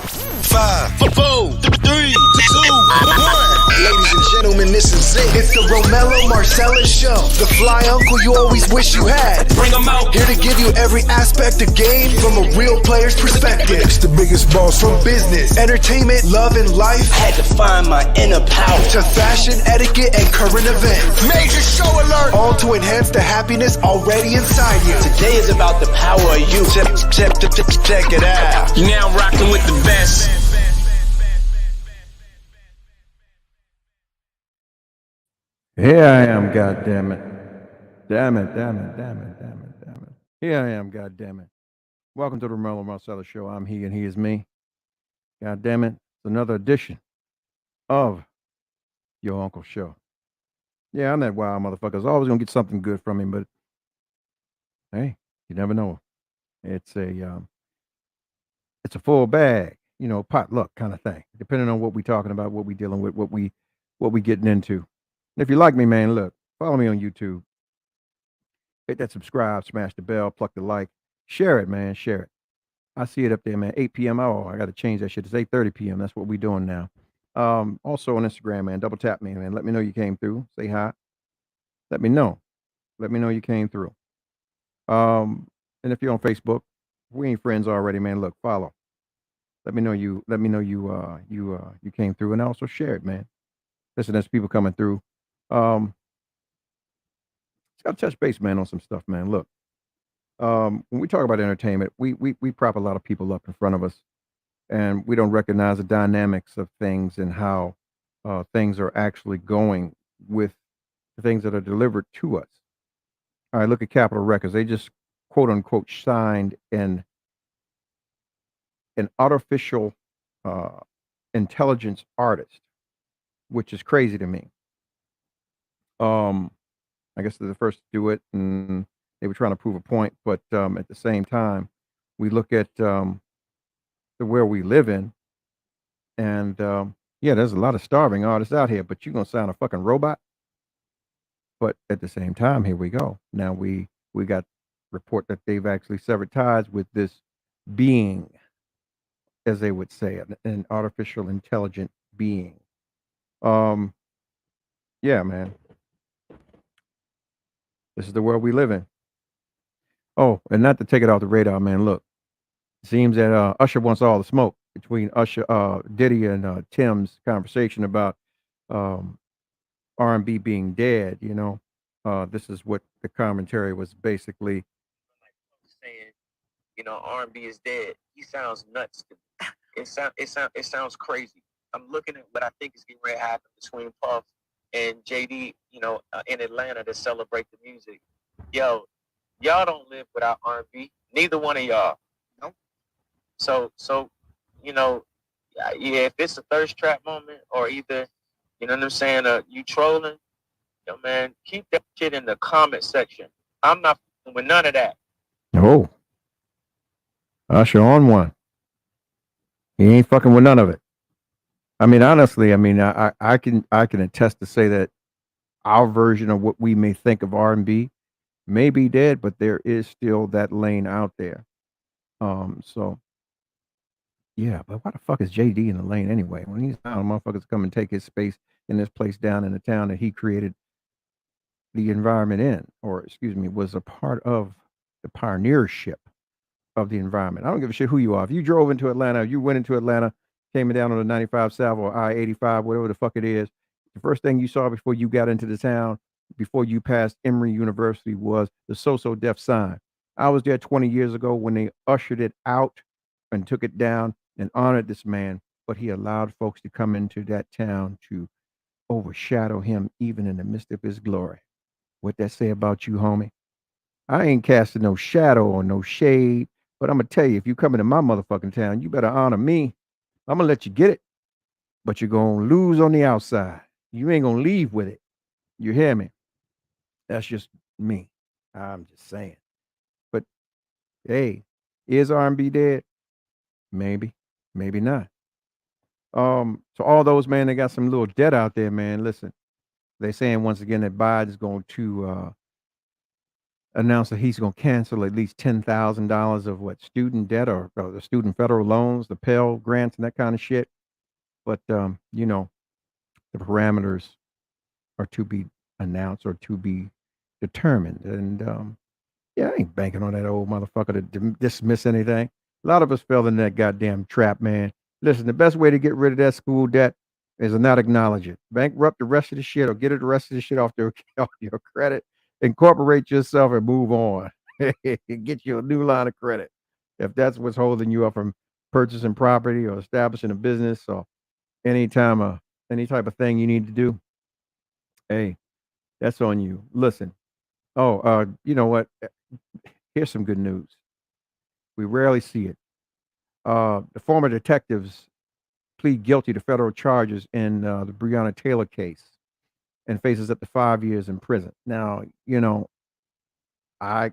5, 4, 3, 2, 1. Ladies and gentlemen, this is it. It's the Romello Marcellus Show. The fly uncle you always wish you had. Bring 'em out. Here to give you every aspect of game from a real player's perspective. It's the biggest boss from business, entertainment, love, and life. Had to find my inner power. To fashion, etiquette, and current events. Major show alert. All to enhance the happiness already inside you. Today is about the power of you. Check it out. You're now rocking with the best. Here I am, goddammit. Damn it. Here I am, goddammit. Welcome to the Romello Marcellus Show. I'm he and he is me. Goddammit. It's another edition of your uncle's show. Yeah, I'm that wild motherfucker. I was always gonna get something good from him, but hey, you never know. It's a full bag, potluck kind of thing. Depending on what we talking about, what we dealing with, what we getting into. And if you like me, man, look, follow me on YouTube. Hit that subscribe, smash the bell, pluck the like, share it, man, share it. I see it up there, man. 8 p.m. Oh, I got to change that shit. It's 8:30 p.m. That's what we doing now. Also on Instagram, man, double tap me, man. Let me know you came through. Say hi. Let me know. Let me know you came through. And if you're on Facebook, we ain't friends already, man. Look, follow. Let me know you came through, and also share it, man. Listen, there's people coming through. Just got to touch base, man, on some stuff, man. Look, when we talk about entertainment, we prop a lot of people up in front of us, and we don't recognize the dynamics of things and how things are actually going with the things that are delivered to us. All right, look at Capitol Records. They just quote unquote signed an artificial intelligence artist, which is crazy to me. I guess they're the first to do it, and they were trying to prove a point. But at the same time, we look at the where we live in, and yeah, there's a lot of starving artists out here. But you're gonna sound a fucking robot. But at the same time, here we go. Now we got report that they've actually severed ties with this being, as they would say, an artificial intelligent being. Yeah, man. This is the world we live in. Oh, and not to take it off the radar, man. Look, it seems that Usher wants all the smoke between Diddy and Tim's conversation about R&B being dead. This is what the commentary was basically saying. R&B is dead. He sounds nuts. It sounds crazy. I'm looking at what I think is getting ready to happen between Puff and JD, in Atlanta to celebrate the music. Yo, y'all don't live without R&B. Neither one of y'all. Nope. So, if it's a thirst trap moment or either, you know what I'm saying, you trolling, man, keep that shit in the comment section. I'm not with none of that. Oh, Usher on one. He ain't fucking with none of it. I mean, honestly, I can attest to say that our version of what we may think of R&B may be dead, but there is still that lane out there. So yeah, but why the fuck is JD in the lane anyway? When he's down, motherfuckers come and take his space in this place down in the town that he created the environment in, or excuse me, was a part of the pioneership of the environment. I don't give a shit who you are. If you drove into Atlanta, you went into Atlanta, came down on the 95 South or I-85, whatever the fuck it is, the first thing you saw before you got into the town, before you passed Emory University, was the So-So Def sign. I was there 20 years ago when they ushered it out and took it down and honored this man, but he allowed folks to come into that town to overshadow him even in the midst of his glory. What that say about you, homie? I ain't casting no shadow or no shade, but I'm gonna tell you, if you come into my motherfucking town, you better honor me. I'm gonna let you get it, but you're gonna lose on the outside. You ain't gonna leave with it. You hear me? That's just me. I'm just saying. But hey, is R&B dead? Maybe, maybe not. So all those, man, they got some little debt out there, man. Listen, they saying once again that Biden's going to announced that he's going to cancel at least $10,000 of what student debt or the student federal loans, the Pell grants, and that kind of shit. But you know, the parameters are to be announced or to be determined. And yeah, I ain't banking on that old motherfucker to dismiss anything. A lot of us fell in that goddamn trap, man. Listen, the best way to get rid of that school debt is to not acknowledge it. Bankrupt the rest of the shit or get the rest of the shit off your credit. Incorporate yourself and move on. Get you a new line of credit. If that's what's holding you up from purchasing property or establishing a business or any type of thing you need to do, hey, that's on you. Listen. Oh, you know what? Here's some good news. We rarely see it. The former detectives plead guilty to federal charges in the Breonna Taylor case and faces up to 5 years in prison. Now, you know, I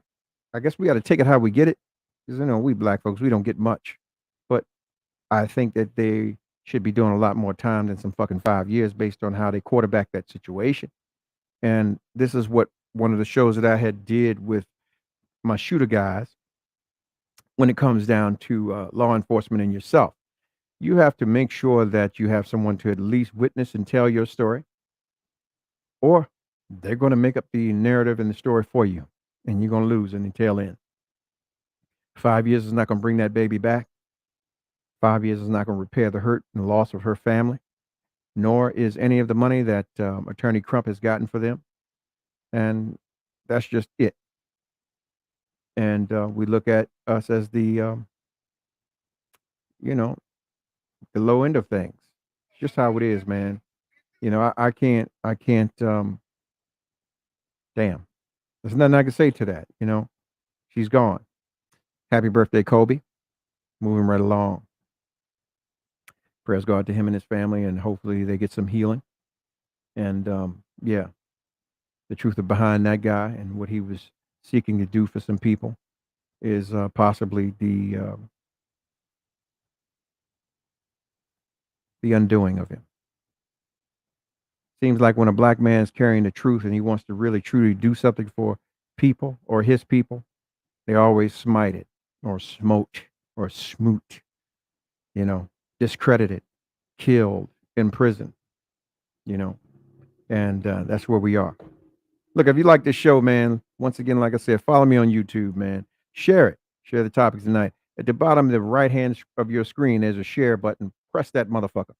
guess we got to take it how we get it, because you know we black folks, we don't get much, but I think that they should be doing a lot more time than some fucking 5 years based on how they quarterback that situation. And this is what one of the shows that I had did with my shooter guys when it comes down to law enforcement and yourself. You have to make sure that you have someone to at least witness and tell your story, or they're going to make up the narrative and the story for you, and you're going to lose in the tail end. 5 years is not going to bring that baby back. 5 years is not going to repair the hurt and the loss of her family, nor is any of the money that Attorney Crump has gotten for them. And that's just it. And we look at us as the, you know, the low end of things. It's just how it is, man. You know, I can't, damn. There's nothing I can say to that, you know. She's gone. Happy birthday, Kobe. Moving right along. Prayers go out to him and his family, and hopefully they get some healing. And yeah, the truth behind that guy and what he was seeking to do for some people is possibly the undoing of him. Seems like when a black man's carrying the truth and he wants to really truly do something for people or his people, they always smite it or smote or smoot, you know, discredited, killed, imprisoned, you know, and that's where we are. Look, if you like this show, man, once again, like I said, follow me on YouTube, man. Share it. Share the topics tonight. At the bottom of the right hand of your screen, there's a share button. Press that motherfucker.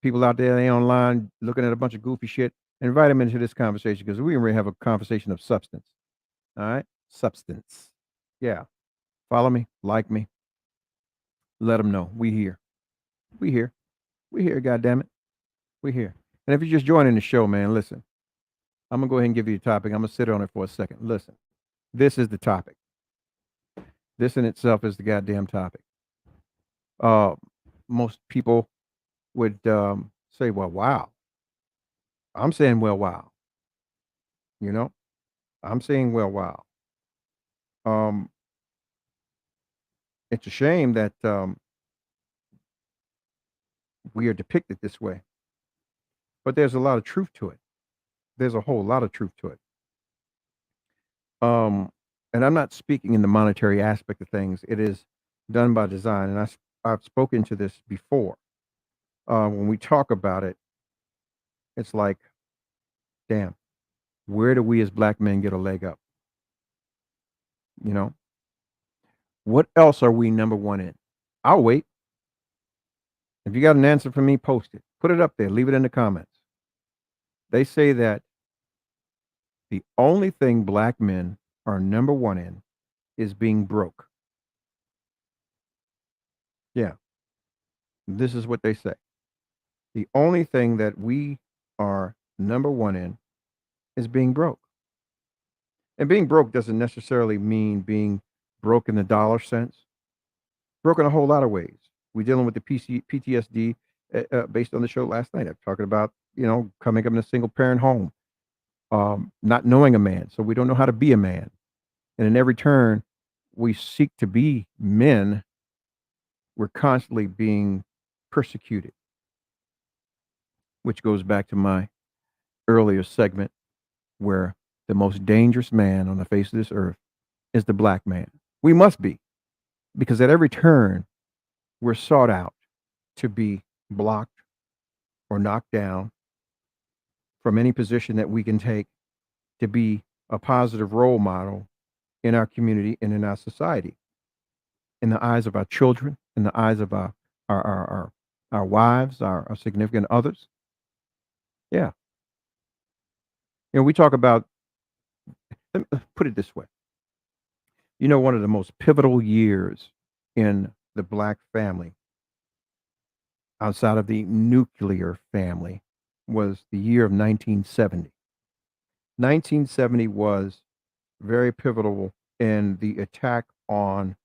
People out there, they online looking at a bunch of goofy shit. Invite them into this conversation because we can really have a conversation of substance. All right? Substance. Yeah. Follow me. Like me. Let them know. We here. We here. We here, goddammit. We here. And if you're just joining the show, man, listen. I'm going to go ahead and give you a topic. I'm going to sit on it for a second. Listen. This is the topic. This in itself is the goddamn topic. Most people would say, well, wow. I'm saying, well, wow. You know? I'm saying, well, wow. It's a shame that we are depicted this way. But there's a lot of truth to it. There's a whole lot of truth to it. And I'm not speaking in the monetary aspect of things. It is done by design. And I've spoken to this before. When we talk about it, it's like, damn, where do we as black men get a leg up? You know? What else are we number one in? I'll wait. If you got an answer for me, post it. Put it up there. Leave it in the comments. They say that the only thing black men are number one in is being broke. Yeah. This is what they say. The only thing that we are number one in is being broke. And being broke doesn't necessarily mean being broke in the dollar sense. Broke in a whole lot of ways. We're dealing with the PTSD based on the show last night. I'm talking about, you know, coming up in a single parent home, not knowing a man. So we don't know how to be a man. And in every turn, we seek to be men. We're constantly being persecuted, which goes back to my earlier segment where the most dangerous man on the face of this earth is the black man. We must be, because at every turn, we're sought out to be blocked or knocked down from any position that we can take to be a positive role model in our community and in our society, in the eyes of our children, in the eyes of our wives, our significant others. Yeah. We talk about, let me put it this way. One of the most pivotal years in the black family, outside of the nuclear family, was the year of 1970. 1970 was very pivotal in the attack on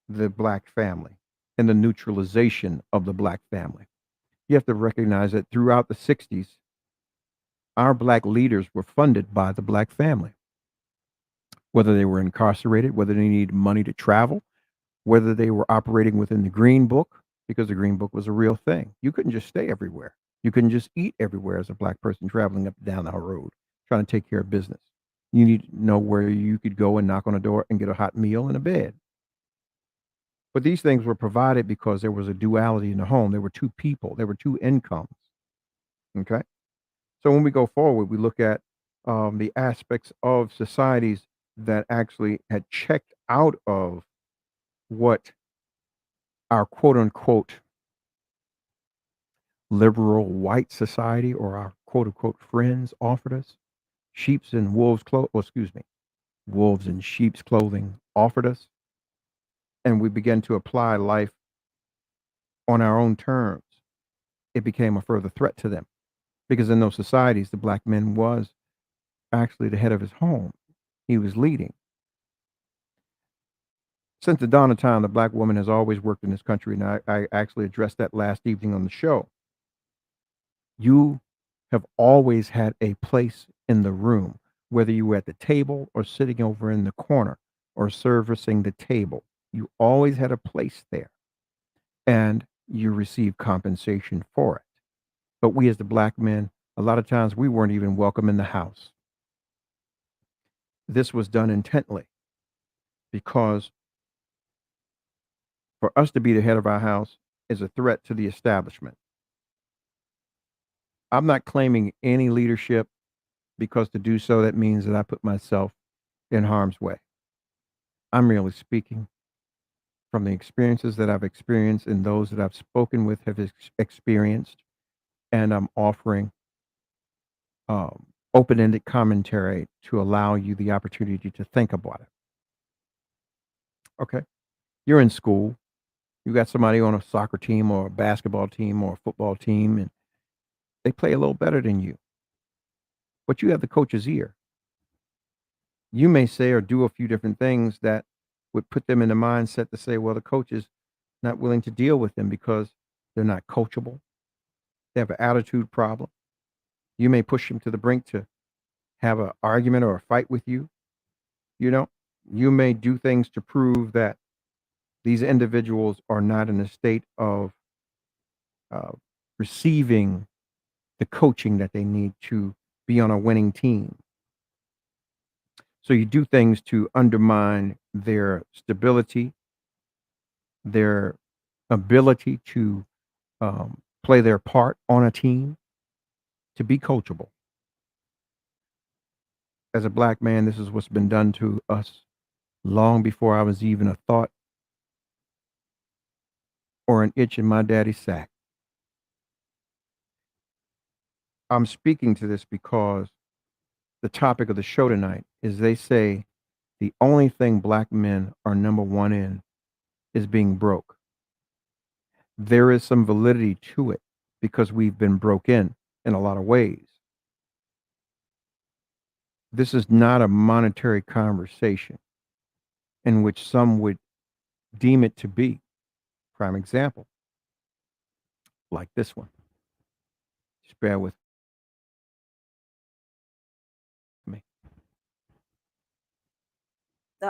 the black family and the neutralization of the black family. You have to recognize that throughout the 60s, our black leaders were funded by the black family. Whether they were incarcerated, whether they needed money to travel, whether they were operating within the Green Book, because the Green Book was a real thing. You couldn't just stay everywhere. You couldn't just eat everywhere as a black person traveling up and down the road, trying to take care of business. You need to know where you could go and knock on a door and get a hot meal and a bed. But these things were provided because there was a duality in the home. There were two people, there were two incomes. Okay. So when we go forward, we look at the aspects of societies that actually had checked out of what our quote unquote liberal white society or our quote unquote friends offered us. Sheep's and wolves' wolves in sheep's clothing offered us. And we began to apply life on our own terms. It became a further threat to them. Because in those societies, the black man was actually the head of his home. He was leading. Since the dawn of time, the black woman has always worked in this country, and I actually addressed that last evening on the show. You have always had a place in the room, whether you were at the table or sitting over in the corner or servicing the table. You always had a place there, and you received compensation for it. But we as the black men, a lot of times we weren't even welcome in the house. This was done intently because for us to be the head of our house is a threat to the establishment. I'm not claiming any leadership because to do so, that means that I put myself in harm's way. I'm merely speaking from the experiences that I've experienced and those that I've spoken with have experienced, and I'm offering open-ended commentary to allow you the opportunity to think about it. Okay. You're in school. You got somebody on a soccer team or a basketball team or a football team, and they play a little better than you. But you have the coach's ear. You may say or do a few different things that would put them in the mindset to say, well, the coach is not willing to deal with them because they're not coachable. They have an attitude problem. You may push them to the brink to have an argument or a fight with you. You may do things to prove that these individuals are not in a state of receiving the coaching that they need to be on a winning team. So you do things to undermine their stability, their ability to play their part on a team, to be coachable. As a black man, this is what's been done to us long before I was even a thought or an itch in my daddy's sack. I'm speaking to this because the topic of the show tonight is they say the only thing black men are number one in is being broke. There is some validity to it because we've been broke in a lot of ways. This is not a monetary conversation in which some would deem it to be. Prime example, like this one. Just bear with me.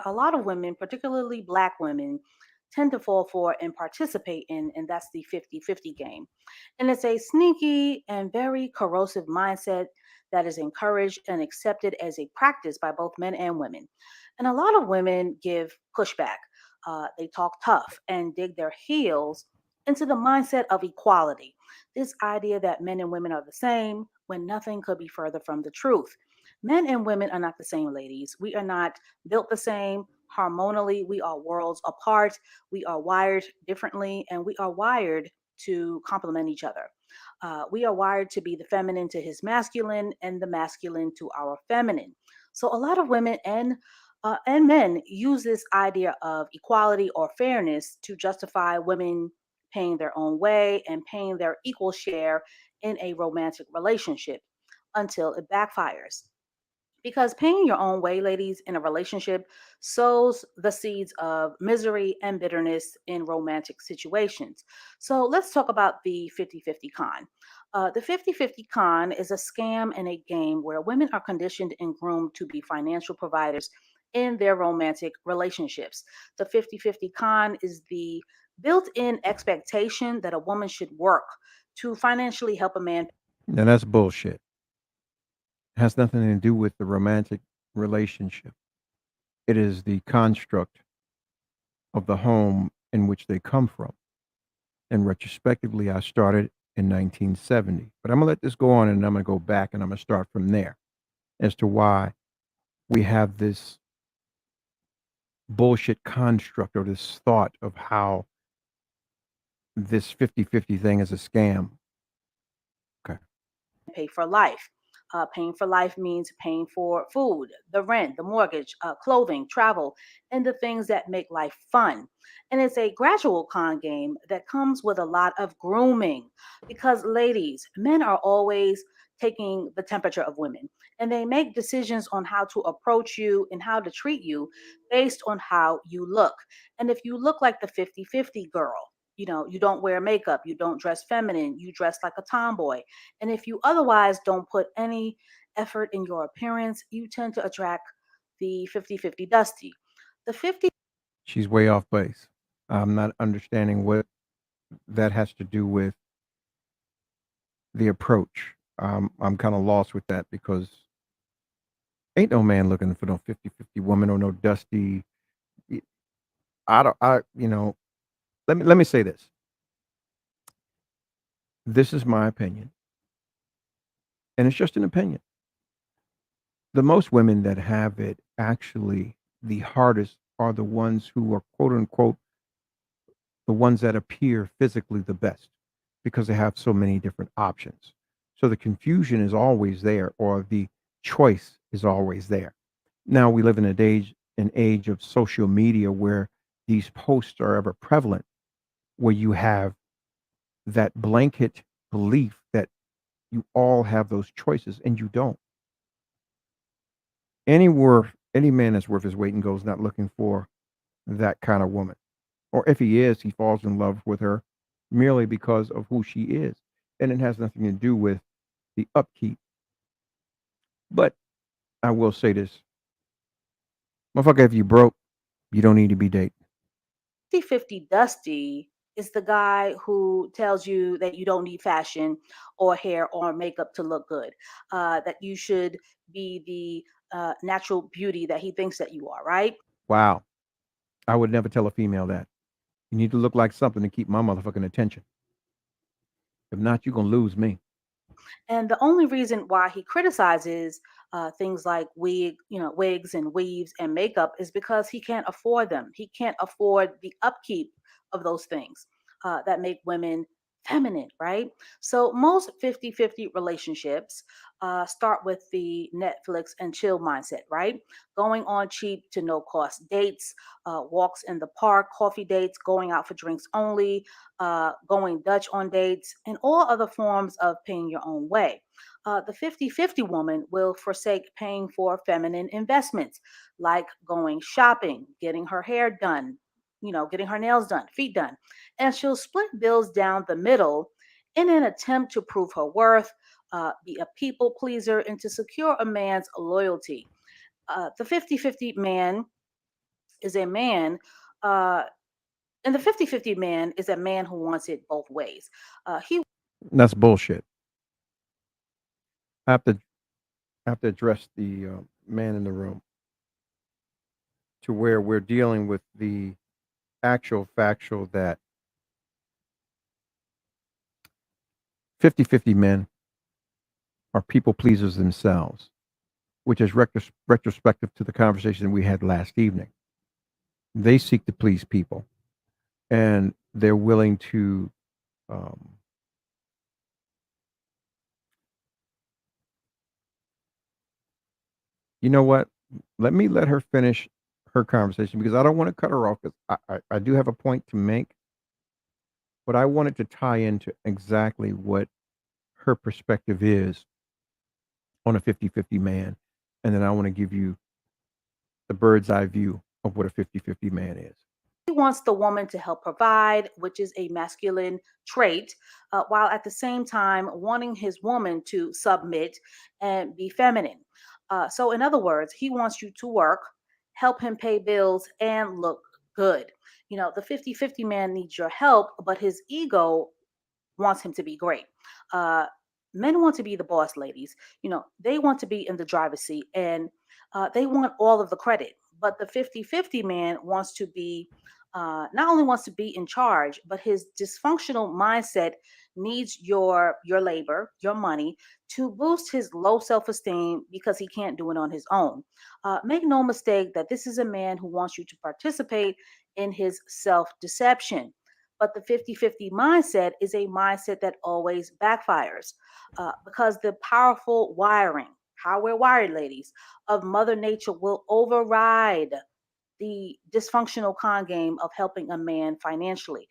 A lot of women, particularly black women, tend to fall for and participate in, and that's the 50-50 game. And it's a sneaky and very corrosive mindset that is encouraged and accepted as a practice by both men and women. And a lot of women give pushback. They talk tough and dig their heels into the mindset of equality. This idea that men and women are the same when nothing could be further from the truth. Men and women are not the same, ladies. We are not built the same hormonally. We are worlds apart. We are wired differently, and we are wired to complement each other. We are wired to be the feminine to his masculine and the masculine to our feminine. So a lot of women and men use this idea of equality or fairness to justify women paying their own way and paying their equal share in a romantic relationship until it backfires. Because paying your own way, ladies, in a relationship sows the seeds of misery and bitterness in romantic situations. So let's talk about the 50-50 con. The 50-50 con is a scam and a game where women are conditioned and groomed to be financial providers in their romantic relationships. The 50-50 con is the built in expectation that a woman should work to financially help a man. Now that's bullshit. It has nothing to do with the romantic relationship. It is the construct of the home in which they come from. And retrospectively, I started in 1970. But I'm going to let this go on and I'm going to go back and I'm going to start from there as to why we have this bullshit construct or this thought of how this 50-50 thing is a scam. Okay. Pay for life. Paying for life means paying for food, the rent, the mortgage, clothing, travel, and the things that make life fun. And it's a gradual con game that comes with a lot of grooming because, ladies, men are always taking the temperature of women and they make decisions on how to approach you and how to treat you based on how you look. And if you look like the 50-50 girl, you don't wear makeup, you don't dress feminine, you dress like a tomboy, and if you otherwise don't put any effort in your appearance, you tend to attract the 50-50 dusty. The 50 She's way off base. I'm not understanding what that has to do with the approach. I'm kind of lost with that because ain't no man looking for no 50-50 woman or no dusty. I don't, let me say this. This is my opinion, and it's just an opinion. The most women that have it actually the hardest are the ones who are quote unquote the ones that appear physically the best because they have so many different options. So the confusion is always there, or the choice is always there. Now we live in an age of social media where these posts are ever prevalent, where you have that blanket belief that you all have those choices and you don't. Any man that's worth his weight in gold is not looking for that kind of woman. Or if he is, he falls in love with her merely because of who she is. And it has nothing to do with the upkeep. But I will say this. Motherfucker, if you broke, you don't need to be dating. 50 dusty is the guy who tells you that you don't need fashion or hair or makeup to look good, that you should be the natural beauty that he thinks that you are, right? Wow. I would never tell a female that. You need to look like something to keep my motherfucking attention. If not, you're going to lose me. And the only reason why he criticizes things like wigs and weaves and makeup is because he can't afford them. He can't afford the upkeep of those things that make women feminine, right? So most 50-50 relationships start with the Netflix and chill mindset, right? Going on cheap to no cost dates, walks in the park, coffee dates, going out for drinks only, going Dutch on dates, and all other forms of paying your own way. The 50-50 woman will forsake paying for feminine investments like going shopping, getting her hair done, getting her nails done, feet done. And she'll split bills down the middle in an attempt to prove her worth, be a people pleaser, and to secure a man's loyalty. The 50-50 man is a man, uh, and the 50-50 man is a man who wants it both ways. He That's bullshit. I have to have to address the man in the room to where we're dealing with the actual factual that 50-50 men are people pleasers themselves, which is retrospective to the conversation we had last evening. They seek to please people, and they're willing to you know what? Let her finish her conversation because I don't want to cut her off because I do have a point to make, but I wanted to tie into exactly what her perspective is on a 50-50 man. And then I want to give you the bird's eye view of what a 50-50 man is. He wants the woman to help provide, which is a masculine trait, while at the same time wanting his woman to submit and be feminine. So, in other words, he wants you to work, help him pay bills, and look good. The 50-50 man needs your help, but his ego wants him to be great. Uh, Men want to be the boss, ladies. They want to be in the driver's seat and they want all of the credit. But the 50-50 man wants to be, not only wants to be in charge, but his dysfunctional mindset needs your labor, your money to boost his low self-esteem because he can't do it on his own. Make no mistake that this is a man who wants you to participate in his self-deception. But the 50-50 mindset is a mindset that always backfires because the powerful wiring, how we're wired, ladies, of Mother Nature will override the dysfunctional con game of helping a man financially.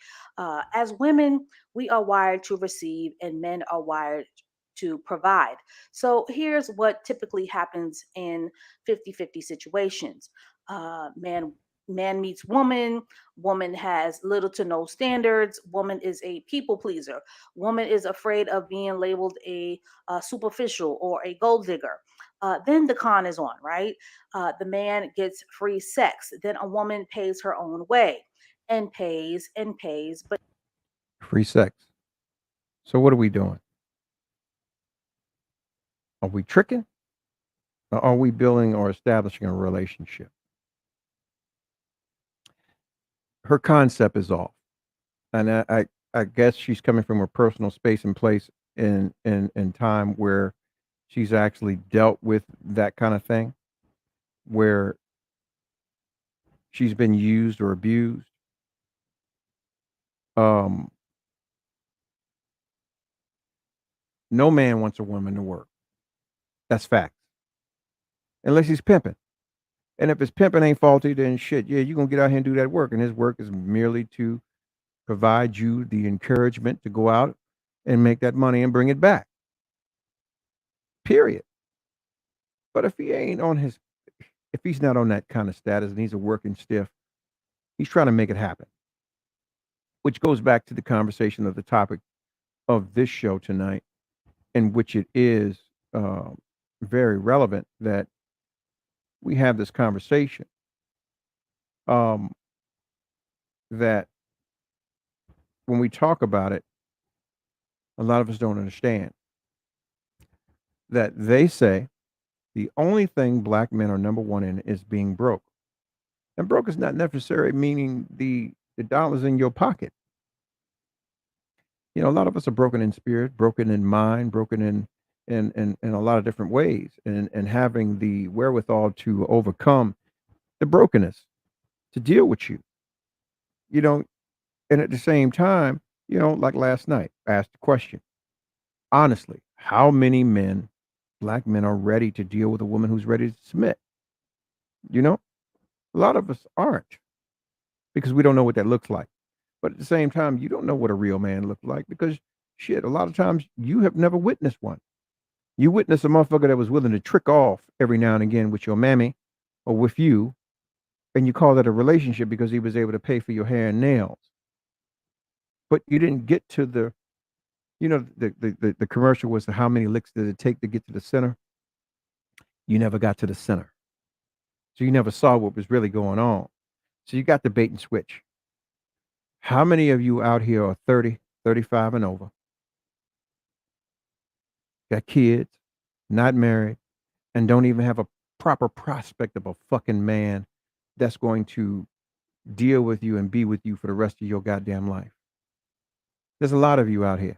As women, we are wired to receive, and men are wired to provide. So here's what typically happens in 50-50 situations. Man meets woman, woman has little to no standards, woman is a people pleaser, woman is afraid of being labeled a superficial or a gold digger. Then the con is on, right? The man gets free sex, then a woman pays her own way and pays and pays, but Free sex. So what are we doing? Are we tricking? Or are we building or establishing a relationship? Her concept is off. And I guess she's coming from a personal space and place in time where she's actually dealt with that kind of thing, where she's been used or abused. No man wants a woman to work. That's fact. Unless he's pimping. And if his pimping ain't faulty, then shit, yeah, you're gonna get out here and do that work. And his work is merely to provide you the encouragement to go out and make that money and bring it back. Period. But if he's not on that kind of status and he's a working stiff, he's trying to make it happen. Which goes back to the conversation of the topic of this show tonight, in which it is very relevant that we have this conversation. That when we talk about it, a lot of us don't understand that they say the only thing black men are number one in is being broke. And broke is not necessarily meaning the dollars in your pocket. A lot of us are broken in spirit, broken in mind, broken in a lot of different ways, and having the wherewithal to overcome the brokenness, to deal with you. And at the same time, like last night, I asked the question, honestly, how many men, black men, are ready to deal with a woman who's ready to submit? A lot of us aren't, because we don't know what that looks like. But at the same time, you don't know what a real man looks like because shit, a lot of times you have never witnessed one. You witness a motherfucker that was willing to trick off every now and again with your mammy or with you, and you call that a relationship because he was able to pay for your hair and nails. But you didn't get to the commercial was how many licks did it take to get to the center? You never got to the center. So you never saw what was really going on. So you got the bait and switch. How many of you out here are 30, 35 and over, got kids, not married, and don't even have a proper prospect of a fucking man that's going to deal with you and be with you for the rest of your goddamn life. There's a lot of you out here.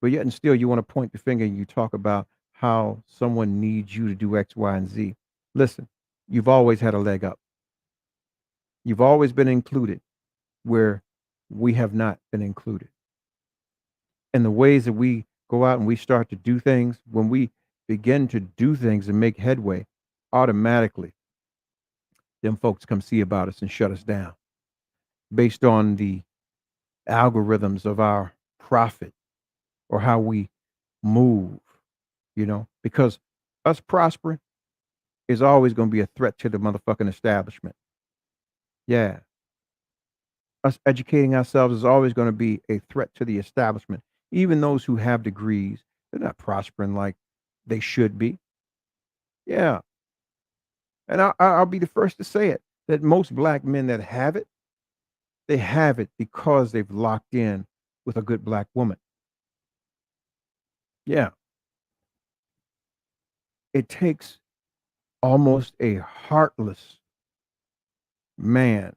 But yet and still you want to point the finger and you talk about how someone needs you to do X, Y, and Z. Listen, you've always had a leg up. You've always been included where we have not been included. And the ways that we go out and we start to do things, when we begin to do things and make headway, automatically, them folks come see about us and shut us down based on the algorithms of our profit or how we move, because us prospering is always going to be a threat to the motherfucking establishment. Yeah. Us educating ourselves is always going to be a threat to the establishment. Even those who have degrees, they're not prospering like they should be. Yeah. And I'll be the first to say it, that most black men that have it, they have it because they've locked in with a good black woman. Yeah. It takes almost a heartless man,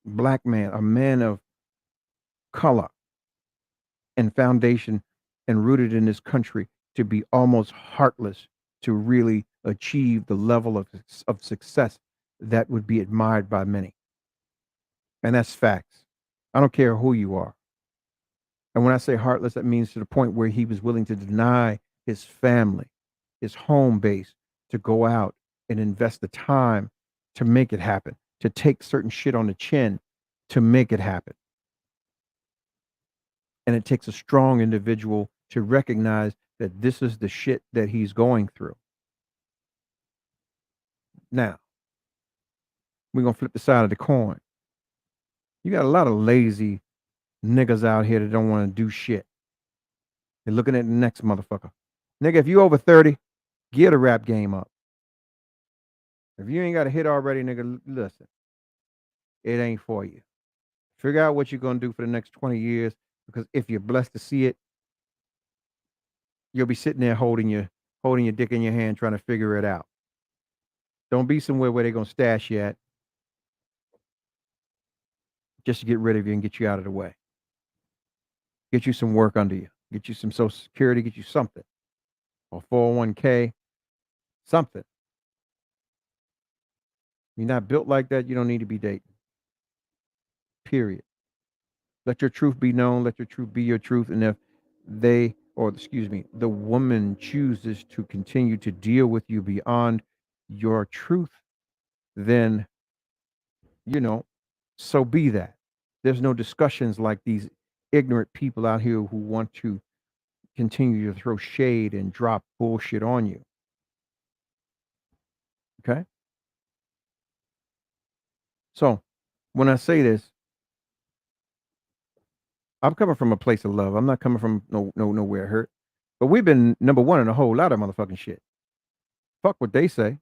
black man, a man of color and foundation and rooted in this country to be almost heartless to really achieve the level of success that would be admired by many. And that's facts. I don't care who you are. And when I say heartless, that means to the point where he was willing to deny his family, his home base, to go out and invest the time to make it happen, to take certain shit on the chin to make it happen. And it takes a strong individual to recognize that this is the shit that he's going through. Now, we're going to flip the side of the coin. You got a lot of lazy niggas out here that don't want to do shit. They're looking at the next motherfucker. Nigga, if you over 30, get a rap game up. If you ain't got a hit already, nigga, listen. It ain't for you. Figure out what you're going to do for the next 20 years, because if you're blessed to see it, you'll be sitting there holding your dick in your hand trying to figure it out. Don't be somewhere where they're going to stash you at just to get rid of you and get you out of the way. Get you some work under you. Get you some Social Security. Get you something. Or 401k. Something. You're not built like that, you don't need to be dating. Period. Let your truth be known. Let your truth be your truth. And if the woman chooses to continue to deal with you beyond your truth, then, so be that. There's no discussions like these ignorant people out here who want to continue to throw shade and drop bullshit on you. Okay? So when I say this, I'm coming from a place of love. I'm not coming from nowhere hurt. But we've been number one in a whole lot of motherfucking shit. Fuck what they say.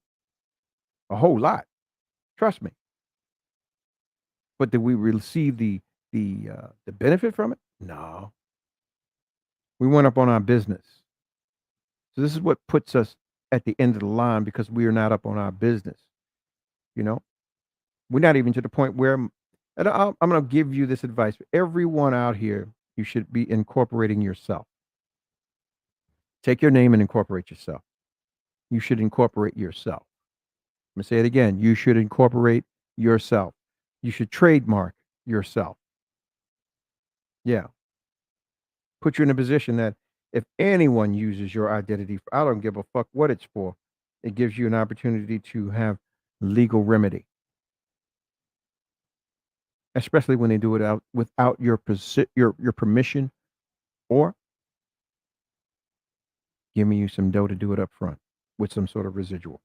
A whole lot. Trust me. But did we receive the benefit from it? No. We went up on our business. So this is what puts us at the end of the line, because we are not up on our business. We're not even to the point where, and I'm going to give you this advice. For everyone out here, you should be incorporating yourself. Take your name and incorporate yourself. You should incorporate yourself. I'm going to say it again. You should incorporate yourself. You should trademark yourself. Yeah. Put you in a position that if anyone uses your identity, I don't give a fuck what it's for. It gives you an opportunity to have legal remedy. Especially when they do it without your permission, or giving you some dough to do it up front with some sort of residual.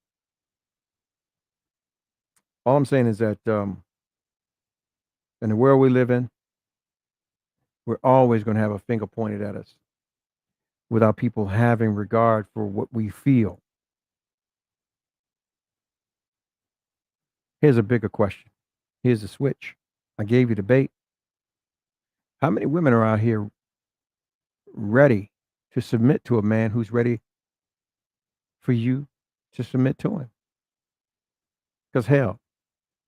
All I'm saying is that in the world we live in, we're always going to have a finger pointed at us without people having regard for what we feel. Here's a bigger question. Here's the switch. I gave you the bait. How many women are out here ready to submit to a man who's ready for you to submit to him. Because hell,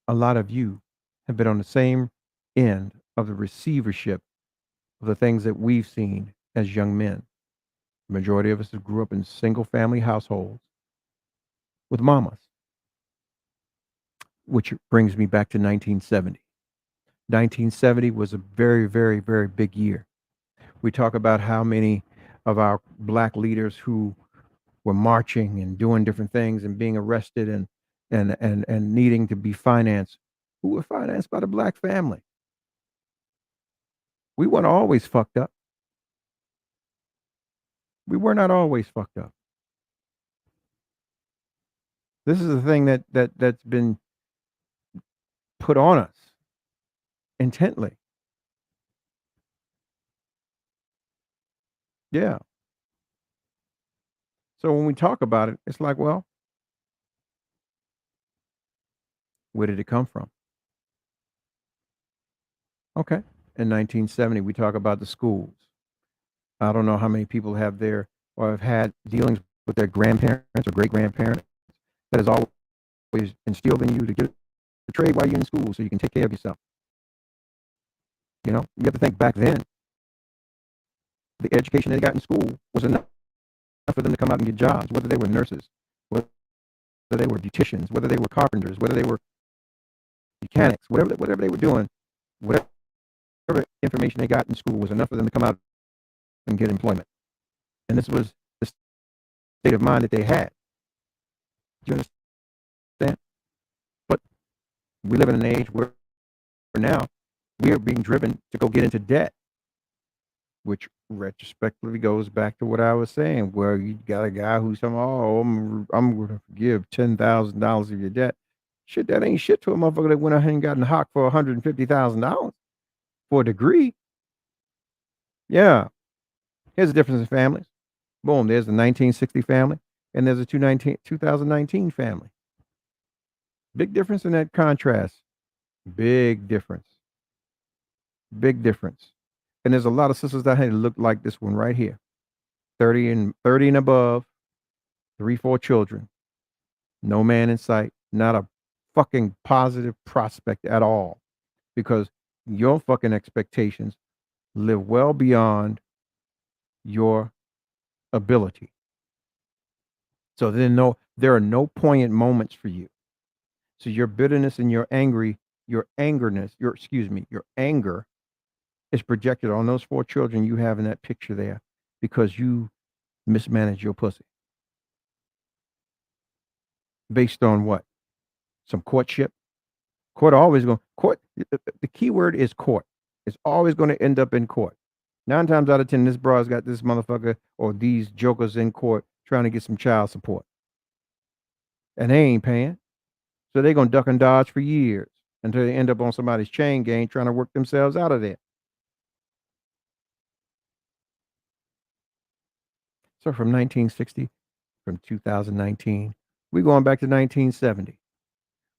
a lot of you have been on the same end of the receivership of the things that we've seen as young men. The majority of us have grew up in single family households with mamas, which brings me back to 1970. 1970 was a very, very, very big year. We talk about how many of our black leaders who were marching and doing different things and being arrested and needing to be financed, who were financed by the black family. We weren't always fucked up. We were not always fucked up. This is the thing that's been put on us intently. Yeah. So when we talk about it, it's like, well, where did it come from? Okay. In 1970, we talk about the schools. I don't know how many people have their or have had dealings with their grandparents or great grandparents that has always instilled in you to get a trade while you're in school so you can take care of yourself. You know, you have to think back then, the education they got in school was enough for them to come out and get jobs, whether they were nurses, whether they were beauticians, whether they were carpenters, whether they were mechanics, whatever they were doing, whatever information they got in school was enough for them to come out and get employment. And this was the state of mind that they had. Do you understand? But we live in an age where now we are being driven to go get into debt, which retrospectively goes back to what I was saying, where you got a guy who's saying, "Oh, I'm going to forgive $10,000 of your debt." Shit, that ain't shit to a motherfucker that went ahead and got in hock for $150,000 for a degree. Yeah. Here's the difference in families. Boom, there's the 1960 family, and there's a 2019 family. Big difference in that contrast. Big difference. Big difference. And there's a lot of sisters that had to look like this one right here. 30 and above, 3-4 children, no man in sight, not a fucking positive prospect at all, because your fucking expectations live well beyond your ability. So there are no poignant moments for you. So your bitterness and your anger is projected on those 4 children you have in that picture there because you mismanaged your pussy. Based on what? Some courtship? Court the key word is court. It's always going to end up in court. 9 times out of 10, this broad's got this motherfucker or these jokers in court trying to get some child support. And they ain't paying. So they're going to duck and dodge for years until they end up on somebody's chain gang trying to work themselves out of there. So from 1960, from 2019, we're going back to 1970.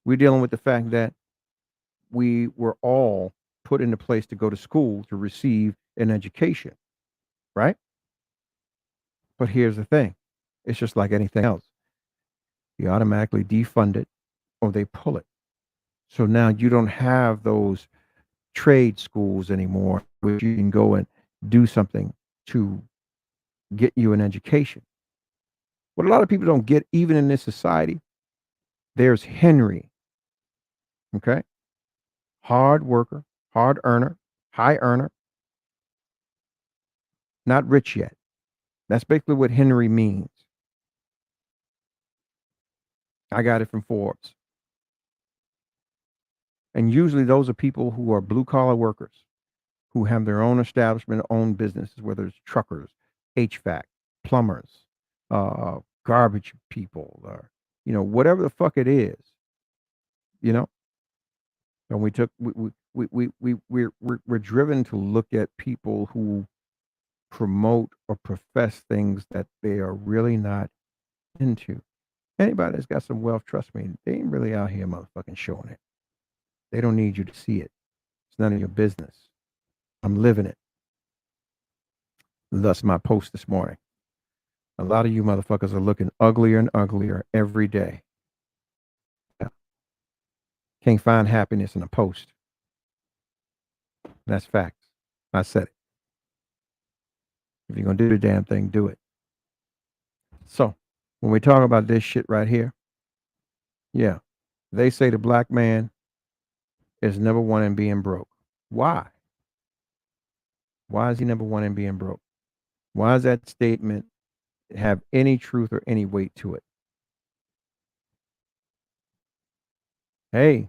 We're dealing with the fact that we were all put into place to go to school to receive an education, right? But here's the thing. It's just like anything else. You automatically defund it or they pull it. So now you don't have those trade schools anymore where you can go and do something to get you an education. What a lot of people don't get, even in this society, there's Henry. Okay? Hard worker, hard earner, high earner, not rich yet. That's basically what Henry means. I got it from Forbes. And usually those are people who are blue collar workers who have their own establishment, own businesses, whether it's truckers, HVAC, plumbers, garbage people, or, whatever the fuck it is, And we're driven to look at people who promote or profess things that they are really not into. Anybody that's got some wealth, trust me, they ain't really out here motherfucking showing it. They don't need you to see it. It's none of your business. I'm living it. Thus my post this morning. A lot of you motherfuckers are looking uglier and uglier every day. Yeah. Can't find happiness in a post. That's facts. I said it. If you're going to do the damn thing, do it. So, when we talk about this shit right here, yeah, they say the black man is number one in being broke. Why? Why is he number one in being broke? Why does that statement have any truth or any weight to it? Hey,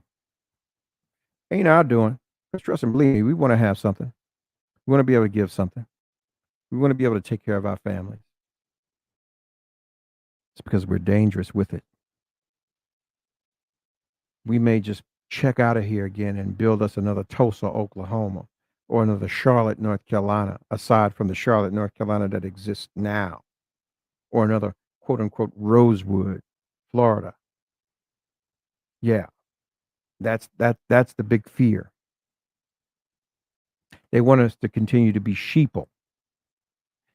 ain't our doing. Because trust and believe me, we want to have something. We want to be able to give something. We want to be able to take care of our families. It's because we're dangerous with it. We may just check out of here again and build us another Tulsa, Oklahoma, or another Charlotte, North Carolina, aside from the Charlotte, North Carolina that exists now, or another quote unquote Rosewood, Florida. Yeah, that's the big fear. They want us to continue to be sheeple.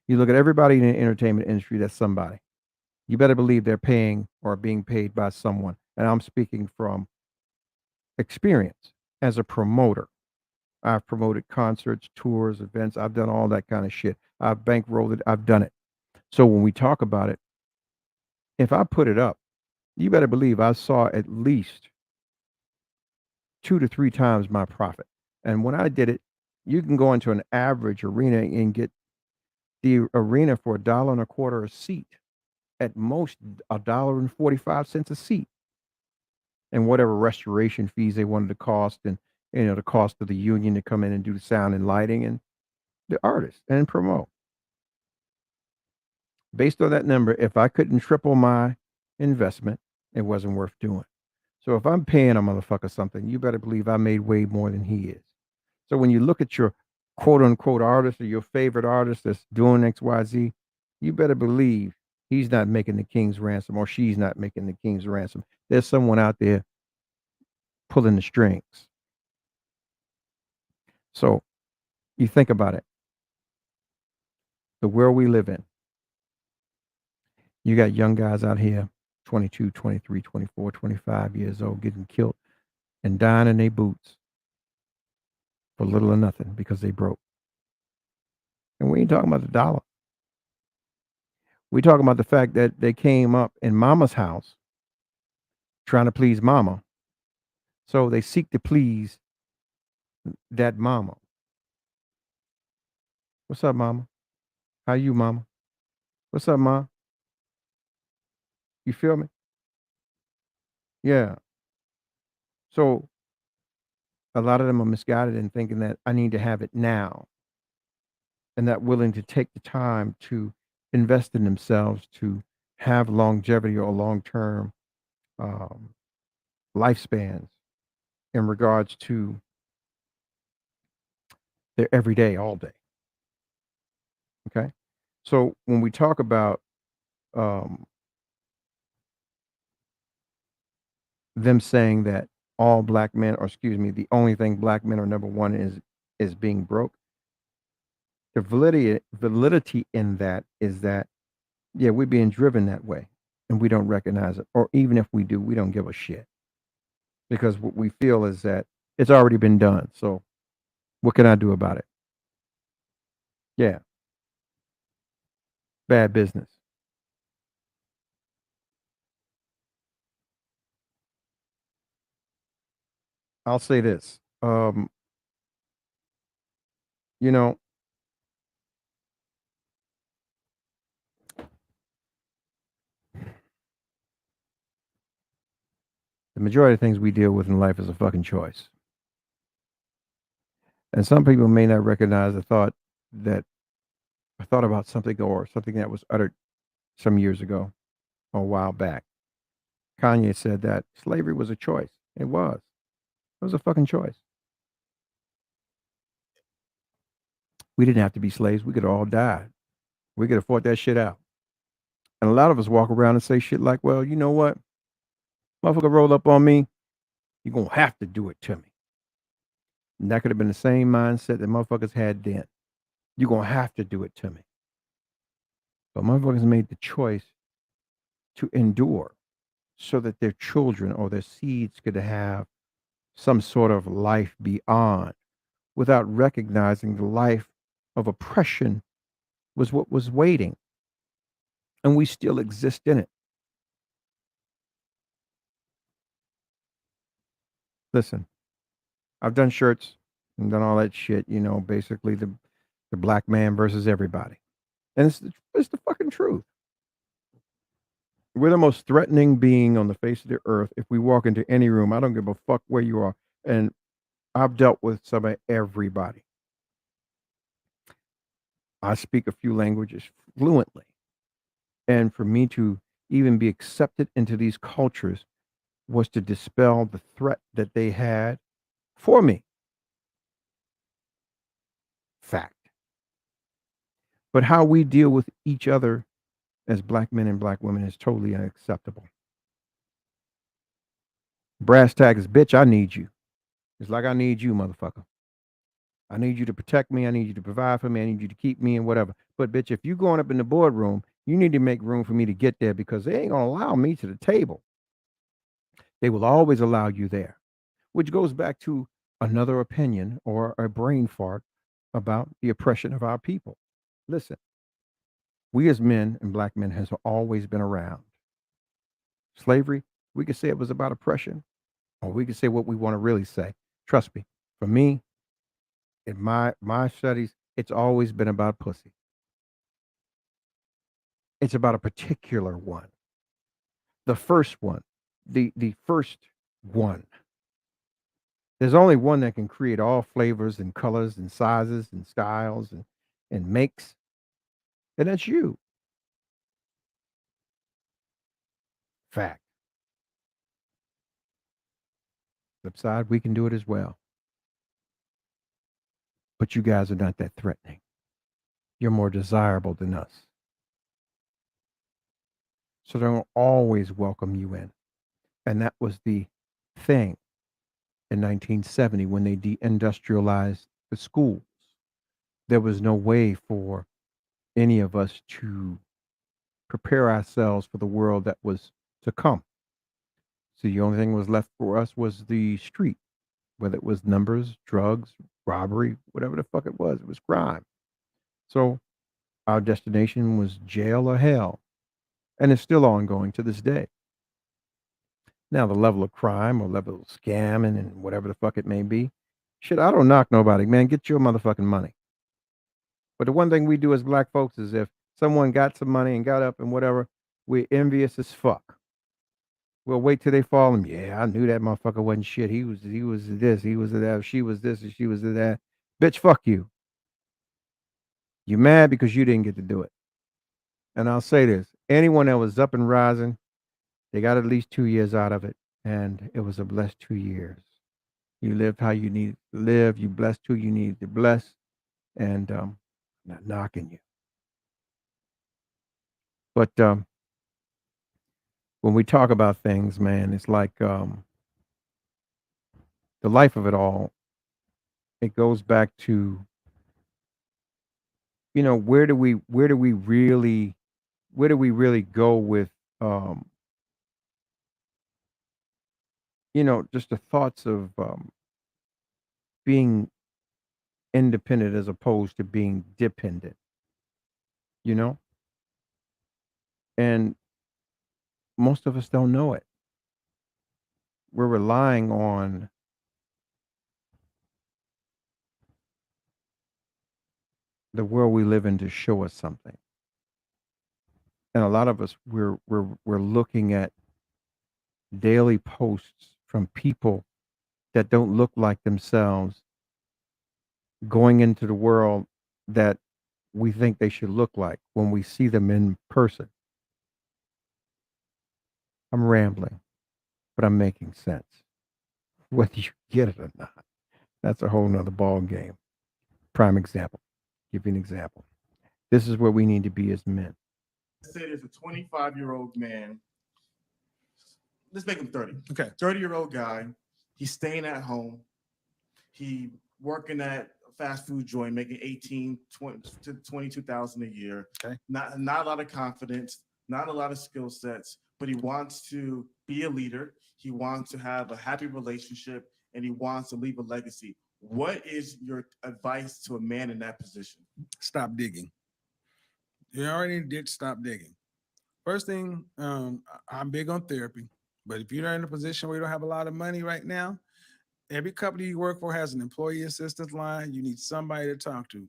You look at everybody in the entertainment industry, that's somebody. You better believe they're paying or being paid by someone. And I'm speaking from experience as a promoter. I've promoted concerts, tours, events. I've done all that kind of shit. I've bankrolled it. I've done it. So when we talk about it, if I put it up, you better believe I saw at least 2 to 3 times my profit. And when I did it, you can go into an average arena and get the arena for $1.25 a seat, at most $1.45 a seat, and whatever restoration fees they wanted to cost, and the cost of the union to come in and do the sound and lighting and the artist and promote. Based on that number, if I couldn't triple my investment, it wasn't worth doing. So if I'm paying a motherfucker something, you better believe I made way more than he is. So when you look at your quote unquote artist or your favorite artist that's doing XYZ, you better believe he's not making the king's ransom, or she's not making the king's ransom. There's someone out there pulling the strings. So you think about it. The world we live in, you got young guys out here, 22, 23, 24, 25 years old, getting killed and dying in their boots for little or nothing because they broke. And we ain't talking about the dollar. We talking about the fact that they came up in mama's house trying to please mama. So they seek to please that mama. What's up, mama? How you, mama? What's up, ma? You feel me? Yeah. So a lot of them are misguided in thinking that I need to have it now, and not willing to take the time to invest in themselves to have longevity or long-term lifespans in regards to their everyday, all day. Okay. So when we talk about them saying that all black men, or excuse me, the only thing black men are number one is being broke, the validity in that is that, yeah, we're being driven that way and we don't recognize it. Or even if we do, we don't give a shit, because what we feel is that it's already been done. So what can I do about it? Yeah. Bad business. I'll say this. You know, the majority of things we deal with in life is a fucking choice. And some people may not recognize the thought that I thought about something, or something that was uttered some years ago or a while back. Kanye said that slavery was a choice. It was. It was a fucking choice. We didn't have to be slaves. We could have all died. We could have fought that shit out. And a lot of us walk around and say shit like, well, you know what? Motherfucker roll up on me, you're going to have to do it to me. And that could have been the same mindset that motherfuckers had then. You're going to have to do it to me. But motherfuckers made the choice to endure so that their children or their seeds could have some sort of life beyond, without recognizing the life of oppression was what was waiting. And we still exist in it. Listen, I've done shirts and done all that shit, basically the black man versus everybody. And it's the fucking truth. We're the most threatening being on the face of the earth. If we walk into any room, I don't give a fuck where you are. And I've dealt with some of everybody. I speak a few languages fluently. And for me to even be accepted into these cultures was to dispel the threat that they had for me. Fact. But how we deal with each other as black men and black women is totally unacceptable. Brass tacks, bitch, I need you. It's like I need you, motherfucker. I need you to protect me. I need you to provide for me. I need you to keep me and whatever. But bitch, if you going up in the boardroom, you need to make room for me to get there, because they ain't gonna allow me to the table. They will always allow you there, which goes back to another opinion or a brain fart about the oppression of our people. Listen, we as men and black men has always been around. Slavery, we could say it was about oppression, or we could say what we want to really say. Trust me, for me, in my studies, it's always been about pussy. It's about a particular one. The first one. The first one. There's only one that can create all flavors and colors and sizes and styles and makes. And that's you. Fact. Flip side, we can do it as well. But you guys are not that threatening. You're more desirable than us. So they'll always welcome you in. And that was the thing in 1970 when they deindustrialized the schools. There was no way for any of us to prepare ourselves for the world that was to come. So the only thing was left for us was the street, whether it was numbers, drugs, robbery, whatever the fuck it was crime. So our destination was jail or hell. And it's still ongoing to this day. Now, the level of crime or level of scamming and whatever the fuck it may be, shit, I don't knock nobody, man. Get your motherfucking money. But the one thing we do as black folks is if someone got some money and got up and whatever, we're envious as fuck. We'll wait till they fall and yeah, I knew that motherfucker wasn't shit. He was this, he was that, she was this, and she was that. Bitch, fuck you. You mad because you didn't get to do it. And I'll say this, anyone that was up and rising, they got at least 2 years out of it, and it was a blessed 2 years. You lived how you needed to live. You blessed who you needed to bless, and not knocking you. But when we talk about things, man, it's like the life of it all. It goes back to, where do we really go with just the thoughts of being independent as opposed to being dependent, and most of us don't know it. We're relying on the world we live in to show us something. And a lot of us, we're looking at daily posts from people that don't look like themselves going into the world that we think they should look like when we see them in person. I'm rambling, but I'm making sense. Whether you get it or not, that's a whole nother ball game. Prime example. Give you an example. This is where we need to be as men. Let's say there's a 25-year-old man. Let's make him 30. Okay. 30-year-old guy. He's staying at home. He working at a fast food joint making 18, 20 to 22,000 a year. Okay. Not a lot of confidence, not a lot of skill sets, but he wants to be a leader. He wants to have a happy relationship, and he wants to leave a legacy. What is your advice to a man in that position? Stop digging. You already did stop digging. First thing, I'm big on therapy, but if you're in a position where you don't have a lot of money right now, every company you work for has an employee assistance line. You need somebody to talk to.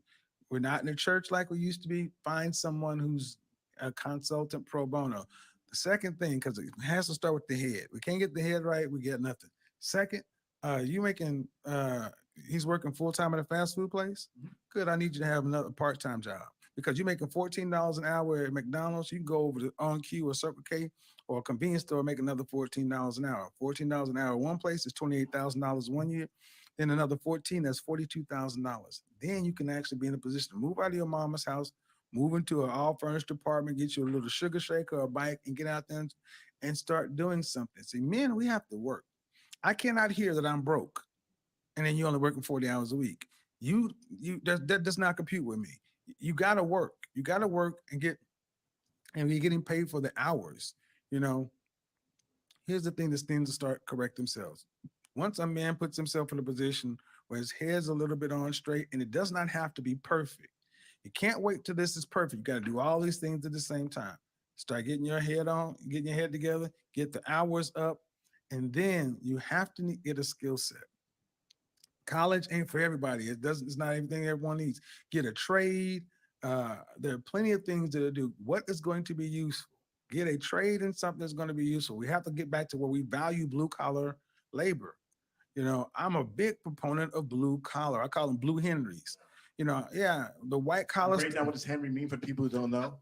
We're not in a church like we used to be. Find someone who's a consultant pro bono. The second thing, because it has to start with the head. We can't get the head right, we get nothing. Second, he's working full-time at a fast food place. Good, I need you to have another part-time job. Because you're making $14 an hour at McDonald's, you can go over to On Q or Circle K or a convenience store, make another $14 an hour. $14 an hour one place is $28,000 one year. Then another 14, that's $42,000. Then you can actually be in a position to move out of your mama's house, move into an all-furnished apartment, get you a little sugar shaker or a bike, and get out there and start doing something. See, men, we have to work. I cannot hear that I'm broke, and then you're only working 40 hours a week. That does not compute with me. You got to work. You got to work and you're getting paid for the hours. You know, here's the thing that things to start correct themselves. Once a man puts himself in a position where his head's a little bit on straight, and it does not have to be perfect. You can't wait till this is perfect. You got to do all these things at the same time. Start getting your head on, getting your head together, get the hours up, and then you have to get a skill set. College ain't for everybody. It's not everything everyone needs. Get a trade. There are plenty of things to do. What is going to be useful? Get a trade in something that's going to be useful. We have to get back to where we value blue collar labor. You know, I'm a big proponent of blue collar. I call them blue Henrys. You know, yeah, the white collar. Break down what does Henry mean for people who don't know?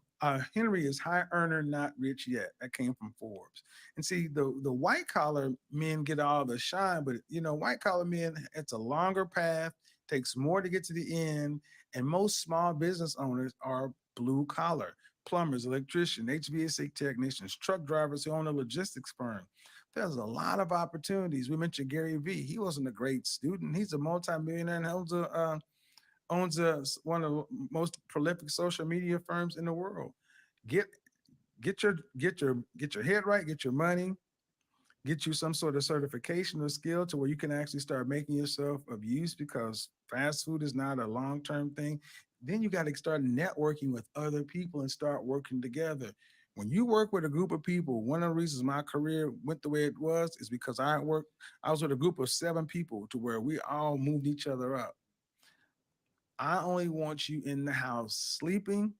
Henry is high earner, not rich yet. That came from Forbes. And see, the white collar men get all the shine, but you know, white collar men, it's a longer path, takes more to get to the end. And most small business owners are blue collar, plumbers, electricians, HVAC technicians, truck drivers who own a logistics firm. There's a lot of opportunities. We mentioned Gary Vee. He wasn't a great student. He's a multimillionaire and owns one of the most prolific social media firms in the world. Get your head right, get your money, get you some sort of certification or skill to where you can actually start making yourself of use, because fast food is not a long-term thing. Then you got to start networking with other people and start working together. When you work with a group of people, one of the reasons my career went the way it was is because I was with a group of 7 people to where we all moved each other up. I only want you in the house sleeping,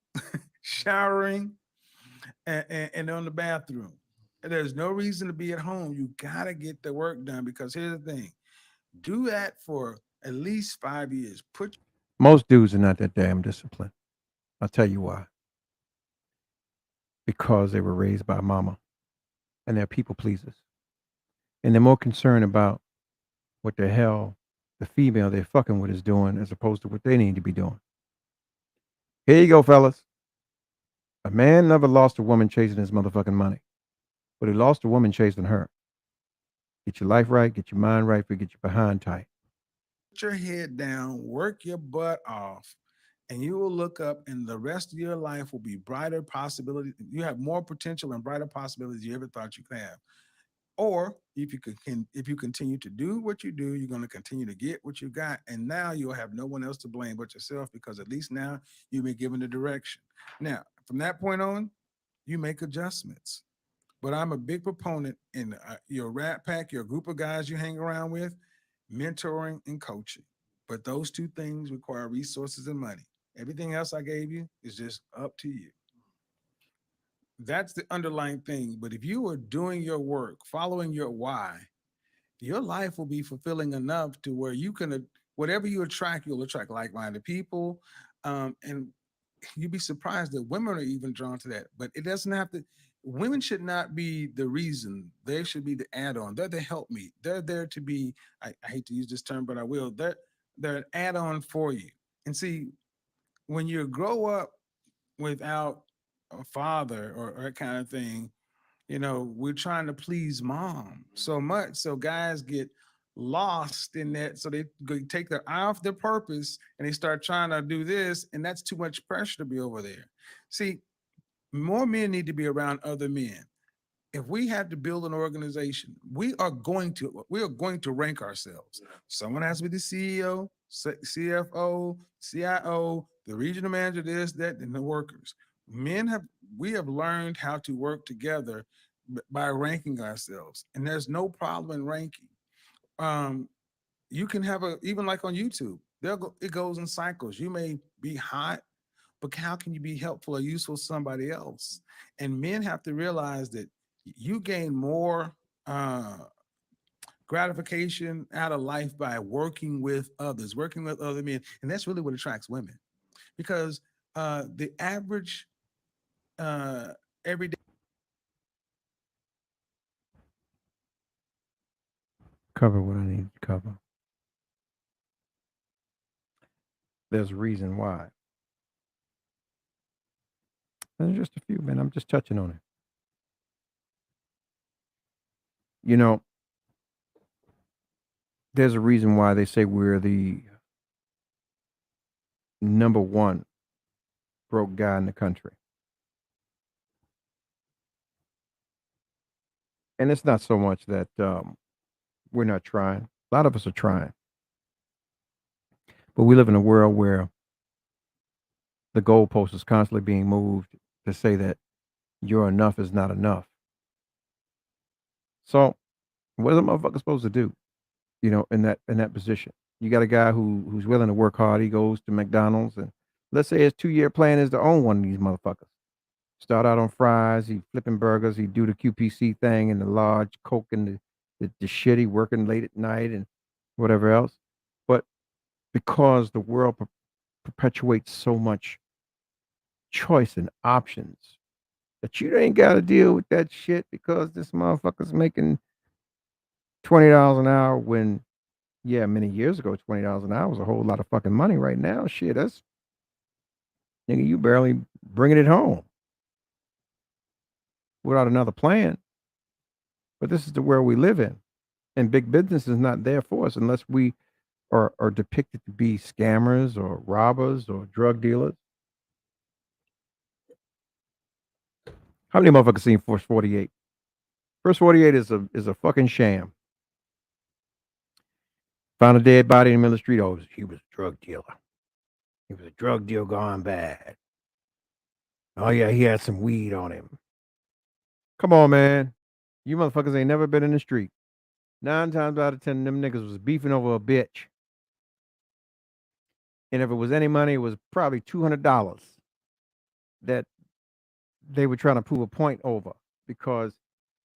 showering, and on the bathroom. And there's no reason to be at home. You got to get the work done, because here's the thing. Do that for at least 5 years. Most dudes are not that damn disciplined. I'll tell you why. Because they were raised by mama, and they're people pleasers. And they're more concerned about what the hell the female they're fucking with is doing as opposed to what they need to be doing. Here you go, fellas. A man never lost a woman chasing his motherfucking money, but he lost a woman chasing her. Get your life right, get your mind right, get your behind tight. Put your head down, work your butt off, and you will look up, and the rest of your life will be brighter possibilities. You have more potential and brighter possibilities you ever thought you could have. Or if you continue to do what you do, you're going to continue to get what you got. And now you'll have no one else to blame but yourself, because at least now you've been given the direction. Now, from that point on, you make adjustments. But I'm a big proponent in your rat pack, your group of guys you hang around with, mentoring and coaching. But those 2 things require resources and money. Everything else I gave you is just up to you. That's the underlying thing. But if you are doing your work, following your why, your life will be fulfilling enough to where you can, whatever you attract, you'll attract like-minded people. And you'd be surprised that women are even drawn to that. But it doesn't have to, women should not be the reason. They should be the add-on. They're the helpmeet. They're there to be, I hate to use this term, but I will. They're an add-on for you. And see, when you grow up without a father or that kind of thing, you know, we're trying to please mom so much. So guys get lost in that. So they take their eye off their purpose and they start trying to do this, and that's too much pressure to be over there. See, more men need to be around other men. If we have to build an organization, we are going to rank ourselves. Someone has to be the CEO, CFO, CIO, the regional manager, this, that, and the workers. We have learned how to work together by ranking ourselves, and there's no problem in ranking. You can have even like on YouTube, it goes in cycles. You may be hot, but how can you be helpful or useful to somebody else? And men have to realize that you gain more gratification out of life by working with others, working with other men. And that's really what attracts women, because the average everyday Cover what I need to cover. There's a reason why. There's just a few, man. I'm just touching on it. You know, there's a reason why they say we're the number one broke guy in the country. And it's not so much that we're not trying. A lot of us are trying. But we live in a world where the goalpost is constantly being moved to say that your enough is not enough. So what is a motherfucker supposed to do, in that position? You got a guy who's willing to work hard. He goes to McDonald's, and let's say his 2-year plan is to own one of these motherfuckers. Start out on fries, he flipping burgers, he do the QPC thing and the large Coke and the shit, he working late at night and whatever else. But because the world perpetuates so much choice and options that you ain't got to deal with that shit because this motherfucker's making $20 an hour when, many years ago, $20 an hour was a whole lot of fucking money. Right now, shit, that's, nigga, you barely bringing it home without another plan. But this is the world we live in. And big business is not there for us unless we are depicted to be scammers or robbers or drug dealers. How many motherfuckers seen First 48? First 48 is a fucking sham. Found a dead body in the middle of the street. Oh, he was a drug dealer. He was a drug deal gone bad. Oh yeah, he had some weed on him. Come on, man. You motherfuckers ain't never been in the street. 9 times out of 10, them niggas was beefing over a bitch. And if it was any money, it was probably $200 that they were trying to prove a point over, because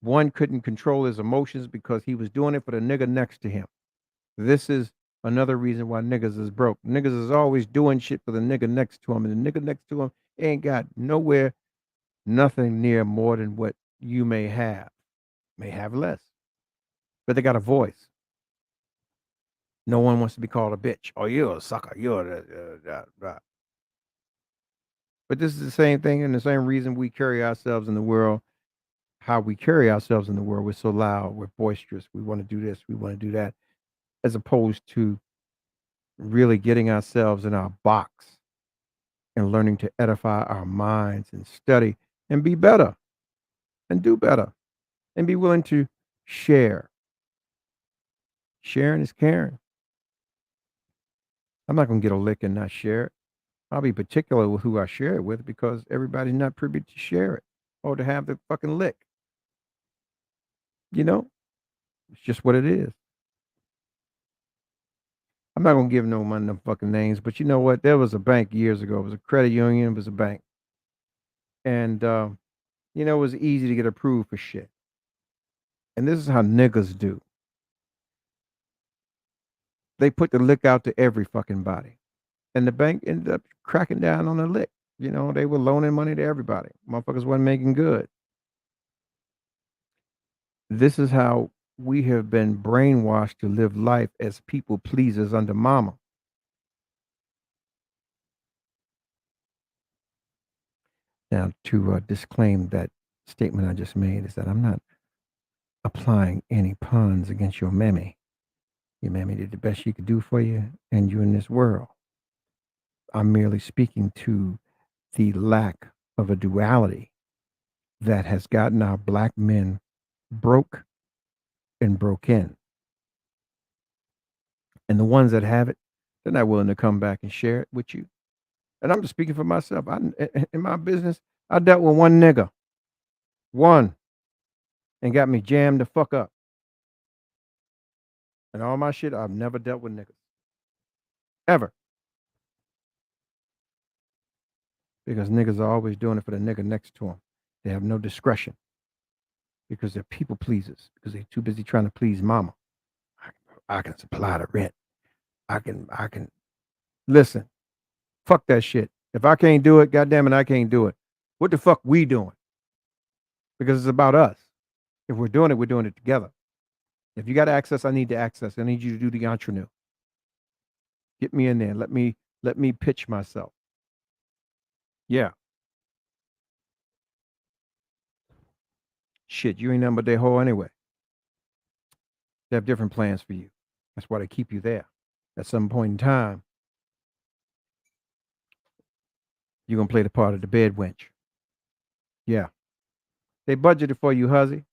one couldn't control his emotions because he was doing it for the nigga next to him. This is another reason why niggas is broke. Niggas is always doing shit for the nigga next to him, and the nigga next to him ain't got nowhere, nothing near more than what you may have less, but they got a voice. No one wants to be called a bitch. Oh, you're a sucker. You're But this is the same thing and the same reason we carry ourselves in the world. How we carry ourselves in the world. We're so loud. We're boisterous. We want to do this. We want to do that. As opposed to really getting ourselves in our box and learning to edify our minds and study and be better and do better and be willing to share. Sharing is caring. I'm not going to get a lick and not share it. I'll be particular with who I share it with because everybody's not privy to share it or to have the fucking lick. It's just what it is. I'm not going to give no fucking names, but you know what? There was a bank years ago. It was a credit union. It was a bank. And, it was easy to get approved for shit. And this is how niggas do. They put the lick out to every fucking body. And the bank ended up cracking down on the lick. They were loaning money to everybody. Motherfuckers wasn't making good. This is how we have been brainwashed to live life as people pleasers under mama. Now, to disclaim that statement I just made is that I'm not applying any puns against your mammy. Your mammy did the best she could do for you, and you're in this world. I'm merely speaking to the lack of a duality that has gotten our black men broke and broke in. And the ones that have it, they're not willing to come back and share it with you. And I'm just speaking for myself. In my business, I dealt with one nigga, and got me jammed the fuck up. And all my shit, I've never dealt with niggas. Ever. Because niggas are always doing it for the nigga next to them. They have no discretion. Because they're people pleasers. Because they're too busy trying to please mama. I can supply the rent. I can listen. Fuck that shit. If I can't do it, goddamn it, I can't do it. What the fuck we doing? Because it's about us. If we're doing it together. If you got access, I need to access. I need you to do the entrepreneur. Get me in there. Let me pitch myself. Yeah. Shit, you ain't nothing but their hoe anyway. They have different plans for you. That's why they keep you there. At some point in time, you're going to play the part of the bed wench. Yeah. They budgeted for you, huzzy.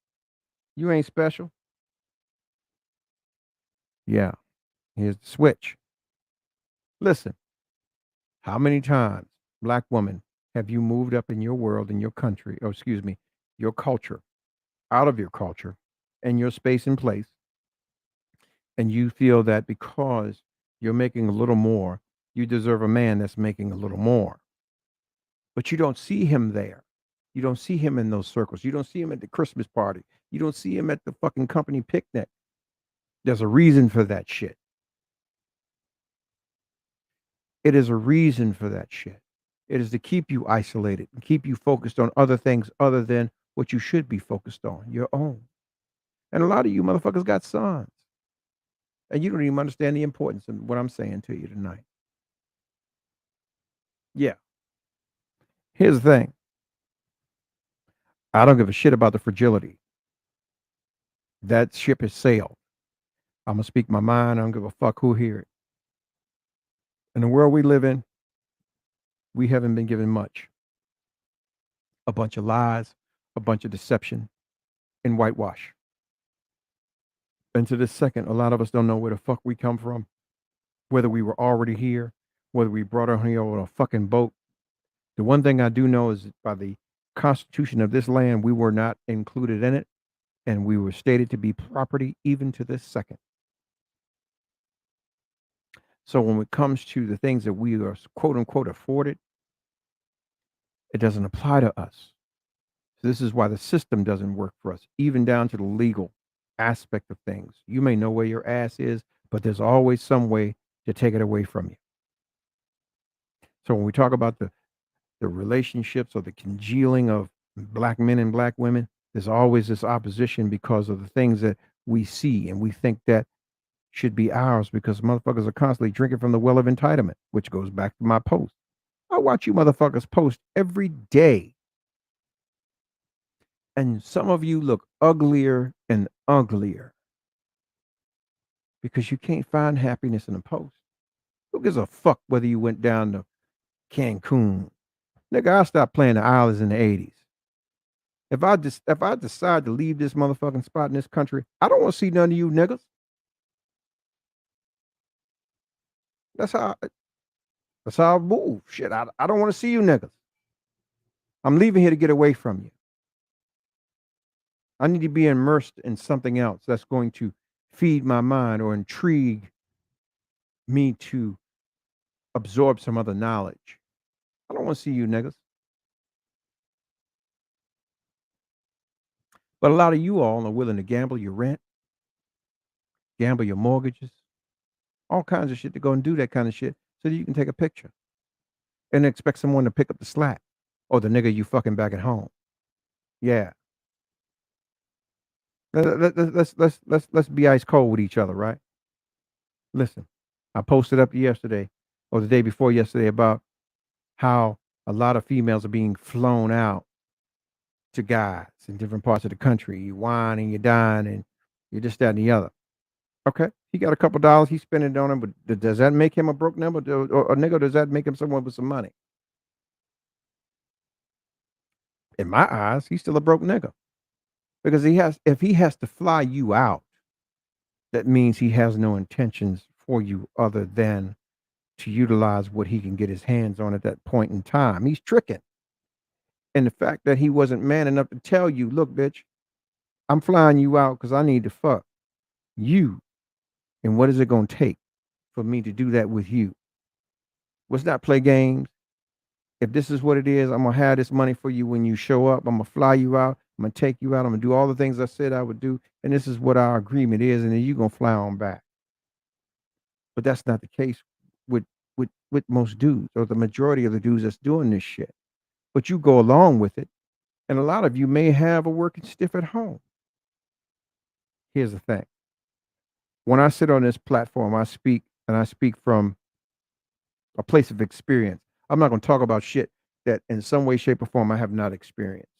You ain't special. Yeah. Here's the switch. Listen, how many times, black woman, have you moved up in your world, in your country, or excuse me, your culture, out of your culture, and your space and place, and you feel that because you're making a little more, you deserve a man that's making a little more. But you don't see him there. You don't see him in those circles. You don't see him at the Christmas party. You don't see him at the fucking company picnic. There's a reason for that shit. It is a reason for that shit. It is to keep you isolated and keep you focused on other things other than what you should be focused on, your own. And a lot of you motherfuckers got sons. And you don't even understand the importance of what I'm saying to you tonight. Yeah. Here's the thing. I don't give a shit about the fragility. That ship has sailed. I'm going to speak my mind. I don't give a fuck who hear it. In the world we live in, we haven't been given much. A bunch of lies, a bunch of deception, and whitewash. And to this second, a lot of us don't know where the fuck we come from, whether we were already here, whether we brought our here on a fucking boat. The one thing I do know is that by the Constitution of this land, we were not included in it, and we were stated to be property even to this second. So when it comes to the things that we are quote unquote afforded, it doesn't apply to us. So this is why the system doesn't work for us, even down to the legal aspect of things. You may know where your ass is, but there's always some way to take it away from you. So when we talk about the relationships or the congealing of black men and black women, there's always this opposition because of the things that we see and we think that should be ours because motherfuckers are constantly drinking from the well of entitlement, which goes back to my post. I watch you motherfuckers post every day. And some of you look uglier and uglier because you can't find happiness in a post. Who gives a fuck whether you went down to Cancun? Nigga, I stopped playing the islands in the 80s. If I decide to leave this motherfucking spot in this country, I don't want to see none of you niggas. That's how I move. Shit, I don't want to see you niggas. I'm leaving here to get away from you. I need to be immersed in something else that's going to feed my mind or intrigue me to absorb some other knowledge. I don't want to see you niggas. But a lot of you all are willing to gamble your rent, gamble your mortgages, all kinds of shit to go and do that kind of shit so that you can take a picture and expect someone to pick up the slack or the nigga you fucking back at home. Yeah. Let's be ice cold with each other, right? Listen, I posted up yesterday or the day before yesterday about how a lot of females are being flown out to guys in different parts of the country. You whine and you dine and you're just that and the other. Okay, he got a couple dollars. He's spending it on him, but does that make him a broke nigga, or a nigga? Does that make him someone with some money? In my eyes, he's still a broke nigga because if he has to fly you out, that means he has no intentions for you other than to utilize what he can get his hands on at that point in time. He's tricking. And the fact that he wasn't man enough to tell you, look, bitch, I'm flying you out because I need to fuck you. And what is it going to take for me to do that with you? Let's not play games. If this is what it is, I'm going to have this money for you when you show up. I'm going to fly you out. I'm going to take you out. I'm going to do all the things I said I would do. And this is what our agreement is. And then you're going to fly on back. But that's not the case with most dudes or the majority of the dudes that's doing this shit. But you go along with it. And a lot of you may have a working stiff at home. Here's the thing. When I sit on this platform, I speak from a place of experience. I'm not going to talk about shit that in some way, shape, or form I have not experienced.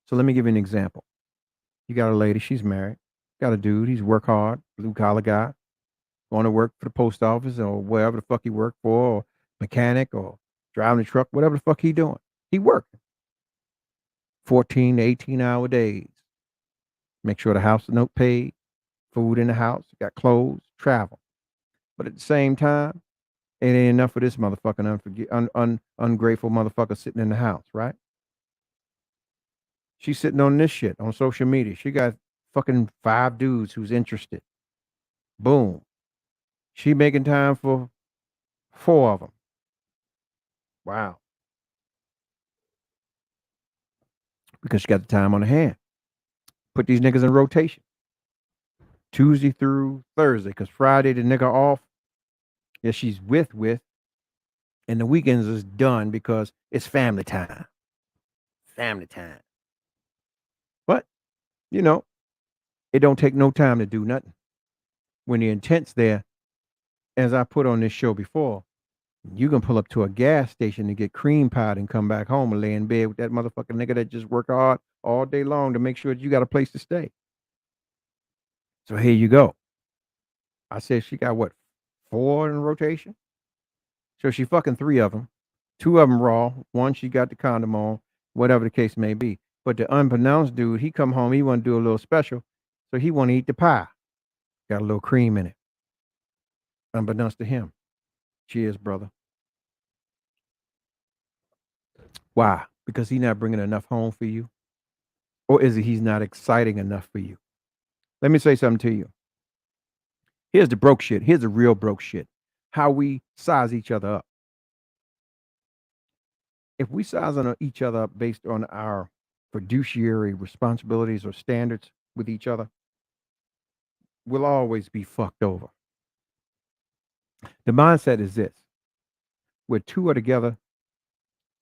So let me give you an example. You got a lady, she's married. Got a dude, he's work hard, blue collar guy, going to work for the post office or wherever the fuck he worked for, or mechanic or driving the truck, whatever the fuck he doing. He working 14 to 18-hour days. Make sure the house note paid, food in the house, got clothes, travel. But at the same time, it ain't enough for this motherfucking ungrateful motherfucker sitting in the house, right? She's sitting on this shit on social media. She got fucking 5 dudes who's interested. Boom. She making time for 4 of them. Wow. Because she got the time on her hand. Put these niggas in rotation. Tuesday through Thursday, because Friday the nigga off. Yeah, she's with. And the weekends is done because it's family time. Family time. But, you know, it don't take no time to do nothing. When the intent's there, as I put on this show before, you can pull up to a gas station to get cream pie and come back home and lay in bed with that motherfucking nigga that just worked hard all day long to make sure that you got a place to stay. So here you go. I said she got what, 4 in rotation? So she fucking 3 of them. 2 of them raw. 1 she got the condom on, whatever the case may be. But the unbeknownst dude, he come home, he want to do a little special. So he want to eat the pie. Got a little cream in it. Unbeknownst to him. Cheers, brother. Why? Because he's not bringing enough home for you? Or is it he's not exciting enough for you? Let me say something to you. Here's the broke shit. Here's the real broke shit. How we size each other up. If we size on each other up based on our fiduciary responsibilities or standards with each other, we'll always be fucked over. The mindset is this. Where 2 are together,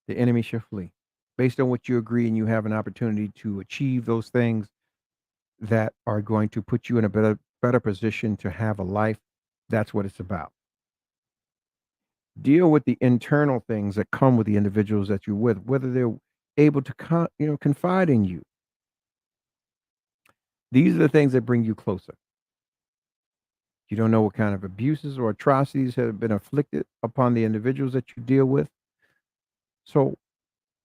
the enemy shall flee. Based on what you agree and you have an opportunity to achieve those things that are going to put you in a better position to have a life, that's what it's about. Deal with the internal things that come with the individuals that you're with, whether they're able to confide in you. These are the things that bring you closer. You don't know what kind of abuses or atrocities have been inflicted upon the individuals that you deal with. So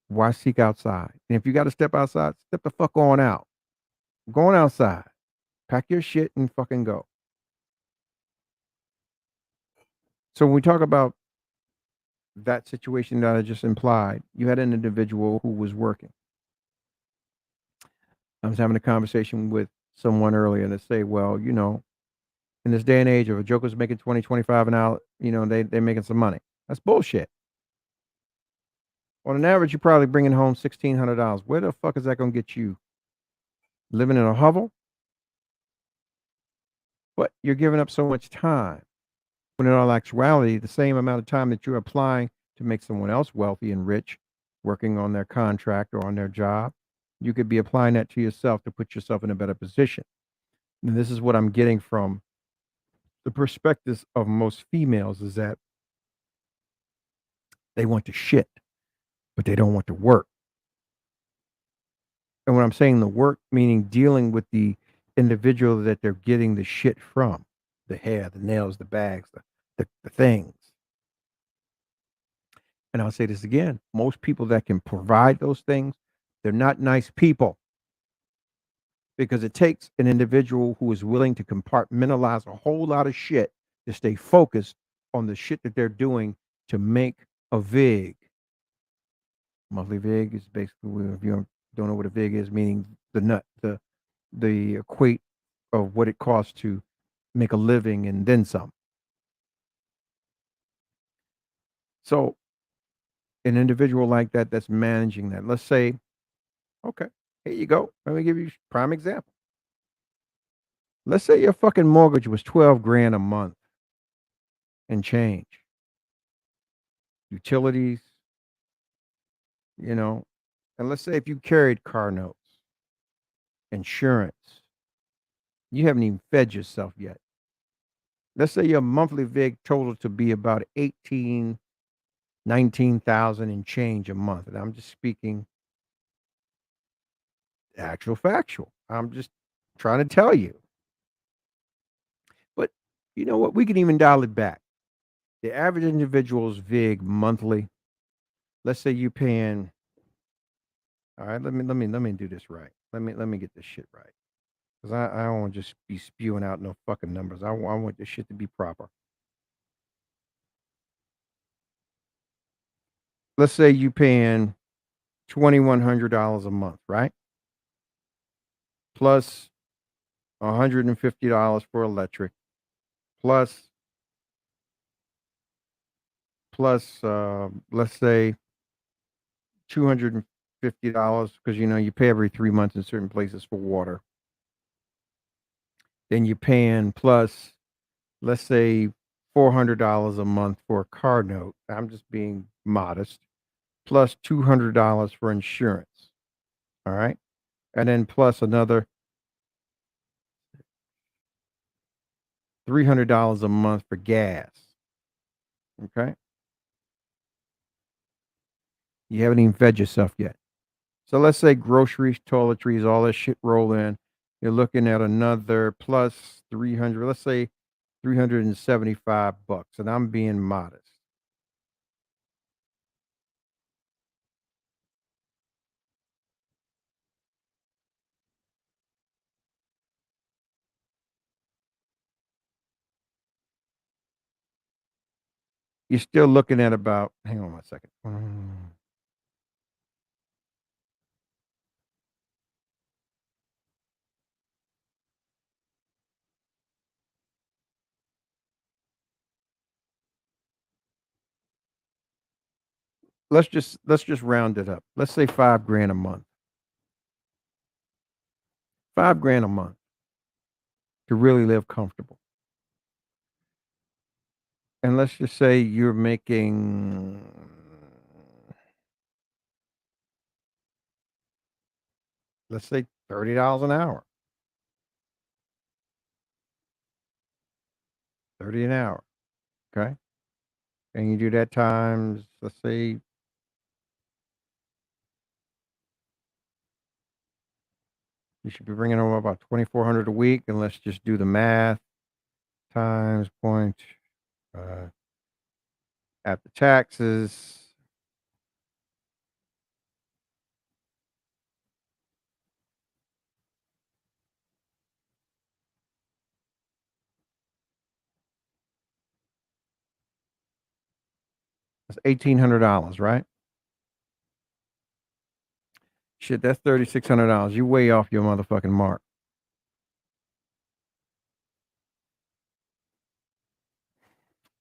why seek outside? And if you got to step outside, step the fuck on out. Going outside. Pack your shit and fucking go. So when we talk about that situation that I just implied, you had an individual who was working. I was having a conversation with someone earlier and they say, well, you know, in this day and age, if a joker's making 20, 25 an hour, you know, they're making some money. That's bullshit. On an average, you're probably bringing home $1,600. Where the fuck is that going to get you? Living in a hovel? But you're giving up so much time. When in all actuality, the same amount of time that you're applying to make someone else wealthy and rich, working on their contract or on their job, you could be applying that to yourself to put yourself in a better position. And this is what I'm getting from the perspectives of most females is that they want to shit, but they don't want to work. And when I'm saying the work, meaning dealing with the individual that they're getting the shit from. The hair, the nails, the bags, the things. And I'll say this again. Most people that can provide those things, they're not nice people. Because it takes an individual who is willing to compartmentalize a whole lot of shit to stay focused on the shit that they're doing to make a VIG. Monthly VIG is basically, if you don't know what a VIG is, meaning the equate of what it costs to make a living and then some. So an individual like that that's managing that, let's say, okay, here you go. Let me give you a prime example. Let's say your fucking mortgage was 12 grand a month and change. Utilities, and let's say if you carried car notes, insurance, you haven't even fed yourself yet. Let's say your monthly VIG total to be about 19,000 and change a month. And I'm just speaking actual factual. I'm just trying to tell you. But you know what? We can even dial it back. The average individual's VIG monthly, let's say you're paying. All right, let me do this right. Let me get this shit right. Because I don't want to just be spewing out no fucking numbers. I want this shit to be proper. Let's say you paying $2,100 a month, right? Plus $150 for electric, plus let's say $250 because you pay every 3 months in certain places for water. Then you're paying plus, let's say, $400 a month for a car note. I'm just being modest. Plus $200 for insurance. All right. And then plus another $300 a month for gas. Okay. You haven't even fed yourself yet. So let's say groceries, toiletries, all that shit roll in. You're looking at another plus 300, let's say $375. And I'm being modest. You're still looking at about, hang on one second. Let's just round it up. Let's say $5,000 a month. $5,000 a month to really live comfortable. And let's just say you're making, let's say $30 an hour. 30 an hour. Okay. And you do that times, let's say, you should be bringing home about $2,400 a week. And let's just do the math times point after taxes. That's $1,800, right? Shit, that's $3,600. You way off your motherfucking mark.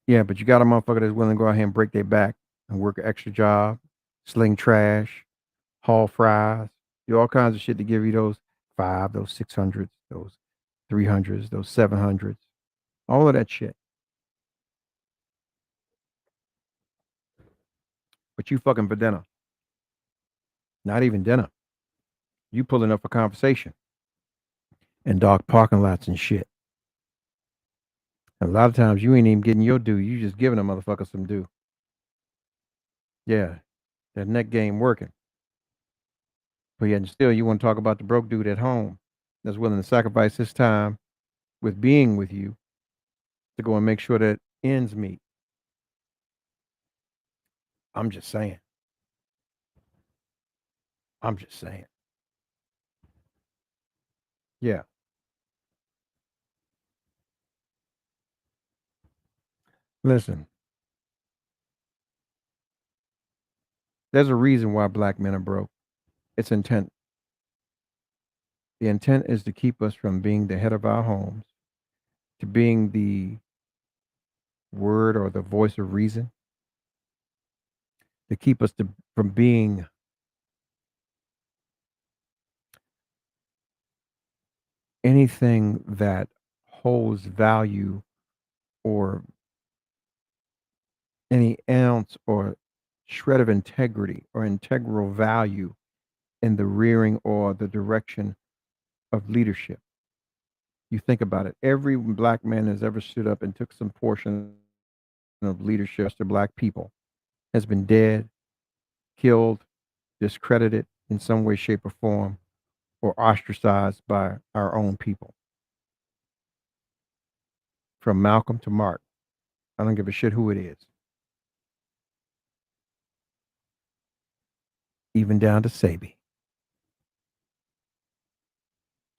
Yeah, but you got a motherfucker that's willing to go out here and break their back and work an extra job, sling trash, haul fries, do all kinds of shit to give you those 5, those 600s, those 300s, those 700s, all of that shit. But you fucking for dinner. Not even dinner. You pulling up for conversation in dark parking lots and shit. And a lot of times you ain't even getting your due. You just giving a motherfucker some due. Yeah, that neck game working. But yet still you want to talk about the broke dude at home that's willing to sacrifice his time with being with you to go and make sure that ends meet. I'm just saying. I'm just saying. Yeah. Listen, there's a reason why black men are broke. It's intent. The intent is to keep us from being the head of our homes, to being the word or the voice of reason, to keep us from being anything that holds value or any ounce or shred of integrity or integral value in the rearing or the direction of leadership. You think about it. Every black man has ever stood up and took some portion of leadership to black people has been dead, killed, discredited in some way, shape, or form, or ostracized by our own people. From Malcolm to Martin, I don't give a shit who it is. Even down to Sabi.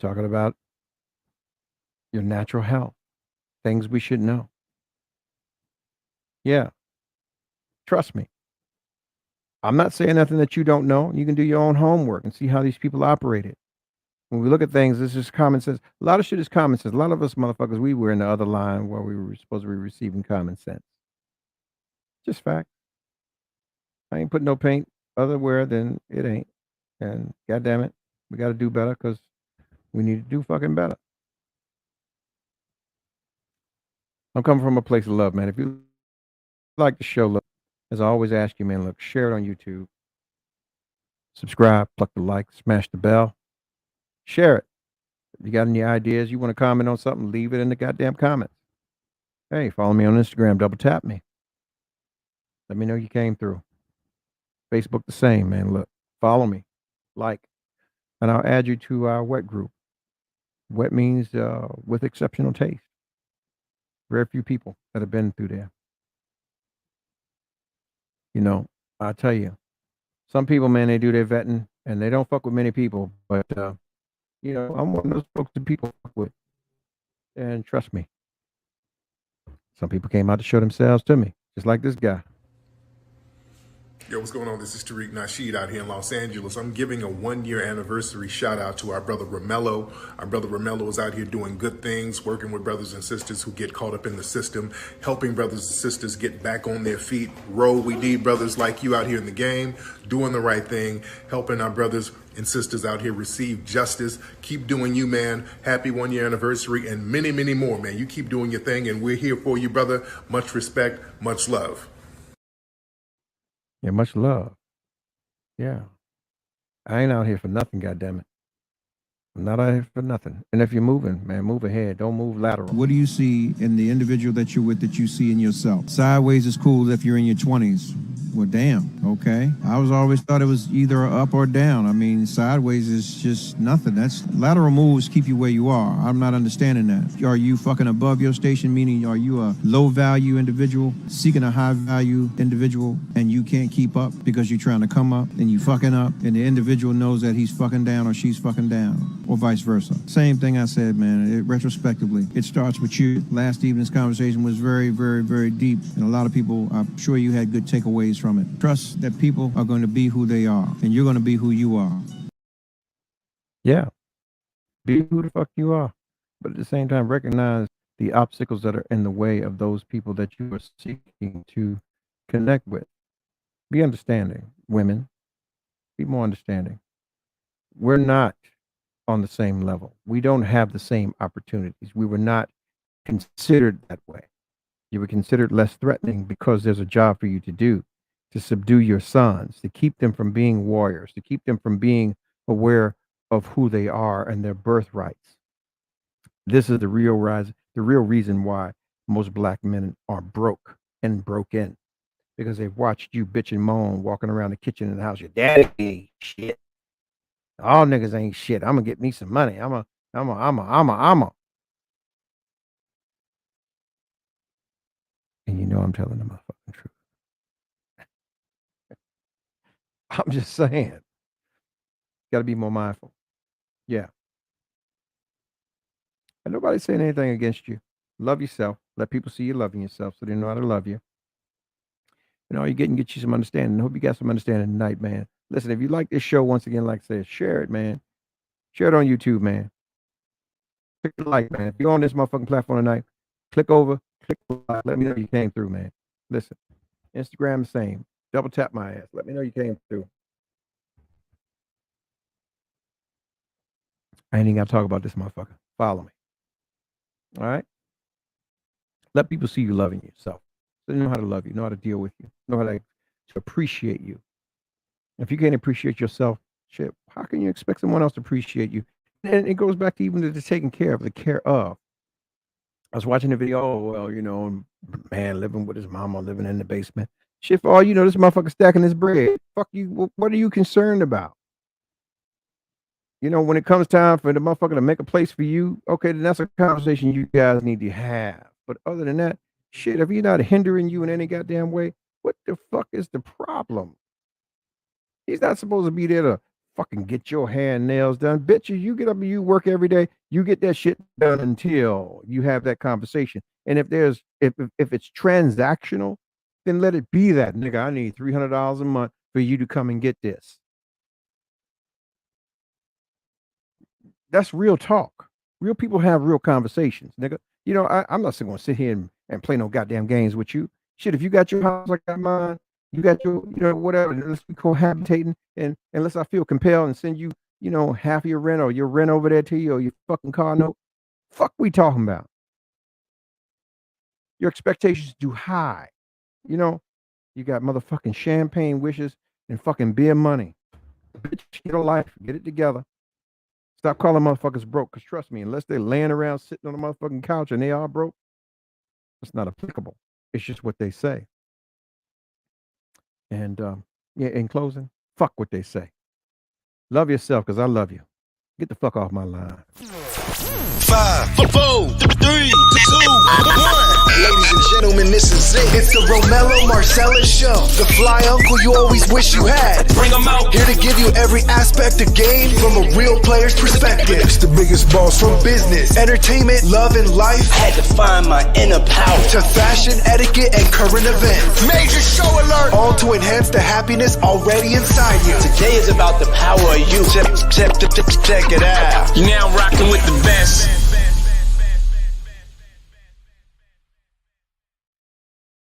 Talking about your natural health, things we should know. Yeah, trust me. I'm not saying nothing that you don't know. You can do your own homework and see how these people operated. When we look at things, this is common sense. A lot of shit is common sense. A lot of us motherfuckers, we were in the other line where we were supposed to be receiving common sense. Just fact. I ain't putting no paint otherwhere than it ain't. And goddamn it, we got to do better because we need to do fucking better. I'm coming from a place of love, man. If you like the show, look, as I always ask you, man, look, share it on YouTube. Subscribe, pluck the like, smash the bell. Share it. If you got any ideas, you want to comment on something, leave it in the goddamn comments. Hey, follow me on Instagram, double tap me. Let me know you came through. Facebook the same, man. Look, follow me, like, and I'll add you to our WET group. WET means with exceptional taste. Very few people that have been through there. You know, I'll tell you, some people, man, they do their vetting and they don't fuck with many people, but you know, I'm one of those folks that people fuck with. And trust me, some people came out to show themselves to me, just like this guy. Yo, what's going on? This is Tariq Nasheed out here in Los Angeles. I'm giving a 1-year anniversary shout out to our brother Romello. Our brother Romello is out here doing good things, working with brothers and sisters who get caught up in the system, helping brothers and sisters get back on their feet. We need brothers like you out here in the game, doing the right thing, helping our brothers and sisters out here receive justice. Keep doing you, man. Happy 1-year anniversary and many, many more, man. You keep doing your thing and we're here for you, brother. Much respect, much love. Yeah, much love. Yeah. I ain't out here for nothing, goddammit. I'm not out here for nothing. And if you're moving, man, move ahead. Don't move lateral. What do you see in the individual that you're with that you see in yourself? Sideways is cool if you're in your 20s. Well, damn, okay. I was always thought it was either up or down. I mean, sideways is just nothing. That's lateral moves keep you where you are. I'm not understanding that. Are you fucking above your station, meaning are you a low value individual seeking a high value individual and you can't keep up because you're trying to come up and you fucking up and the individual knows that he's fucking down or she's fucking down or vice versa. Same thing I said, man, retrospectively. It starts with you. Last evening's conversation was very, very, very deep and a lot of people, I'm sure you had good takeaways from it. Trust that people are going to be who they are, and you're going to be who you are. Yeah. Be who the fuck you are. But at the same time, recognize the obstacles that are in the way of those people that you are seeking to connect with. Be understanding, women. Be more understanding. We're not on the same level. We don't have the same opportunities. We were not considered that way. You were considered less threatening because there's a job for you to do. To subdue your sons, to keep them from being warriors, to keep them from being aware of who they are and their birthrights. This is the real reason why most black men are broke and broken, because they've watched you bitch and moan walking around the kitchen in the house. Your daddy ain't shit. All niggas ain't shit. I'm gonna get me some money. I'm gonna I'm a. And you know I'm telling the motherfucking truth. I'm just saying. Got to be more mindful. Yeah. And nobody's saying anything against you. Love yourself. Let people see you loving yourself so they know how to love you. And all you get you some understanding. I hope you got some understanding tonight, man. Listen, if you like this show, once again, like I said, share it, man. Share it on YouTube, man. Click the like, man. If you're on this motherfucking platform tonight, click over, click the like. Let me know you came through, man. Listen, Instagram the same. Double tap my ass. Let me know you came through. I ain't even got to talk about this motherfucker. Follow me. All right? Let people see you loving yourself. So they know how to love you, know how to deal with you, know how to appreciate you. If you can't appreciate yourself, shit, how can you expect someone else to appreciate you? And it goes back to even the taking care of, the care of. I was watching a video, oh, well, you know, man living with his mama, living in the basement. Shit, for all you know, this motherfucker stacking his bread. Fuck you, what are you concerned about? You know, when it comes time for the motherfucker to make a place for you, okay, then that's a conversation you guys need to have. But other than that, shit, if he's not hindering you in any goddamn way, what the fuck is the problem? He's not supposed to be there to fucking get your hair and nails done. Bitch, you get up and you work every day, you get that shit done until you have that conversation. And if it's transactional, then let it be that. Nigga, I need $300 a month for you to come and get this. That's real talk. Real people have real conversations, nigga. You know, I'm not going to sit here and play no goddamn games with you. Shit, if you got your house like I got mine, you got your, you know, whatever, let's be cohabitating, and unless I feel compelled and send you, you know, half of your rent or your rent over there to you or your fucking car note, fuck we talking about? Your expectations too high. You know, you got motherfucking champagne wishes and fucking beer money. Bitch, get a life, get it together. Stop calling motherfuckers broke, because trust me, unless they're laying around sitting on the motherfucking couch and they are broke, it's not applicable. It's just what they say. And yeah, in closing, fuck what they say. Love yourself, because I love you. Get the fuck off my line. 5, 4, 3, 2, 1. Ladies and gentlemen, this is it. It's the Romello Marcellus Show. The fly uncle you always wish you had. Bring 'em out. Here to give you every aspect of game from a real player's perspective. It's the biggest boss from business, entertainment, love, and life. Had to find my inner power. To fashion, etiquette, and current events. Major show alert! All to enhance the happiness already inside you. Today is about the power of you. Check it out. You're now rocking with the best.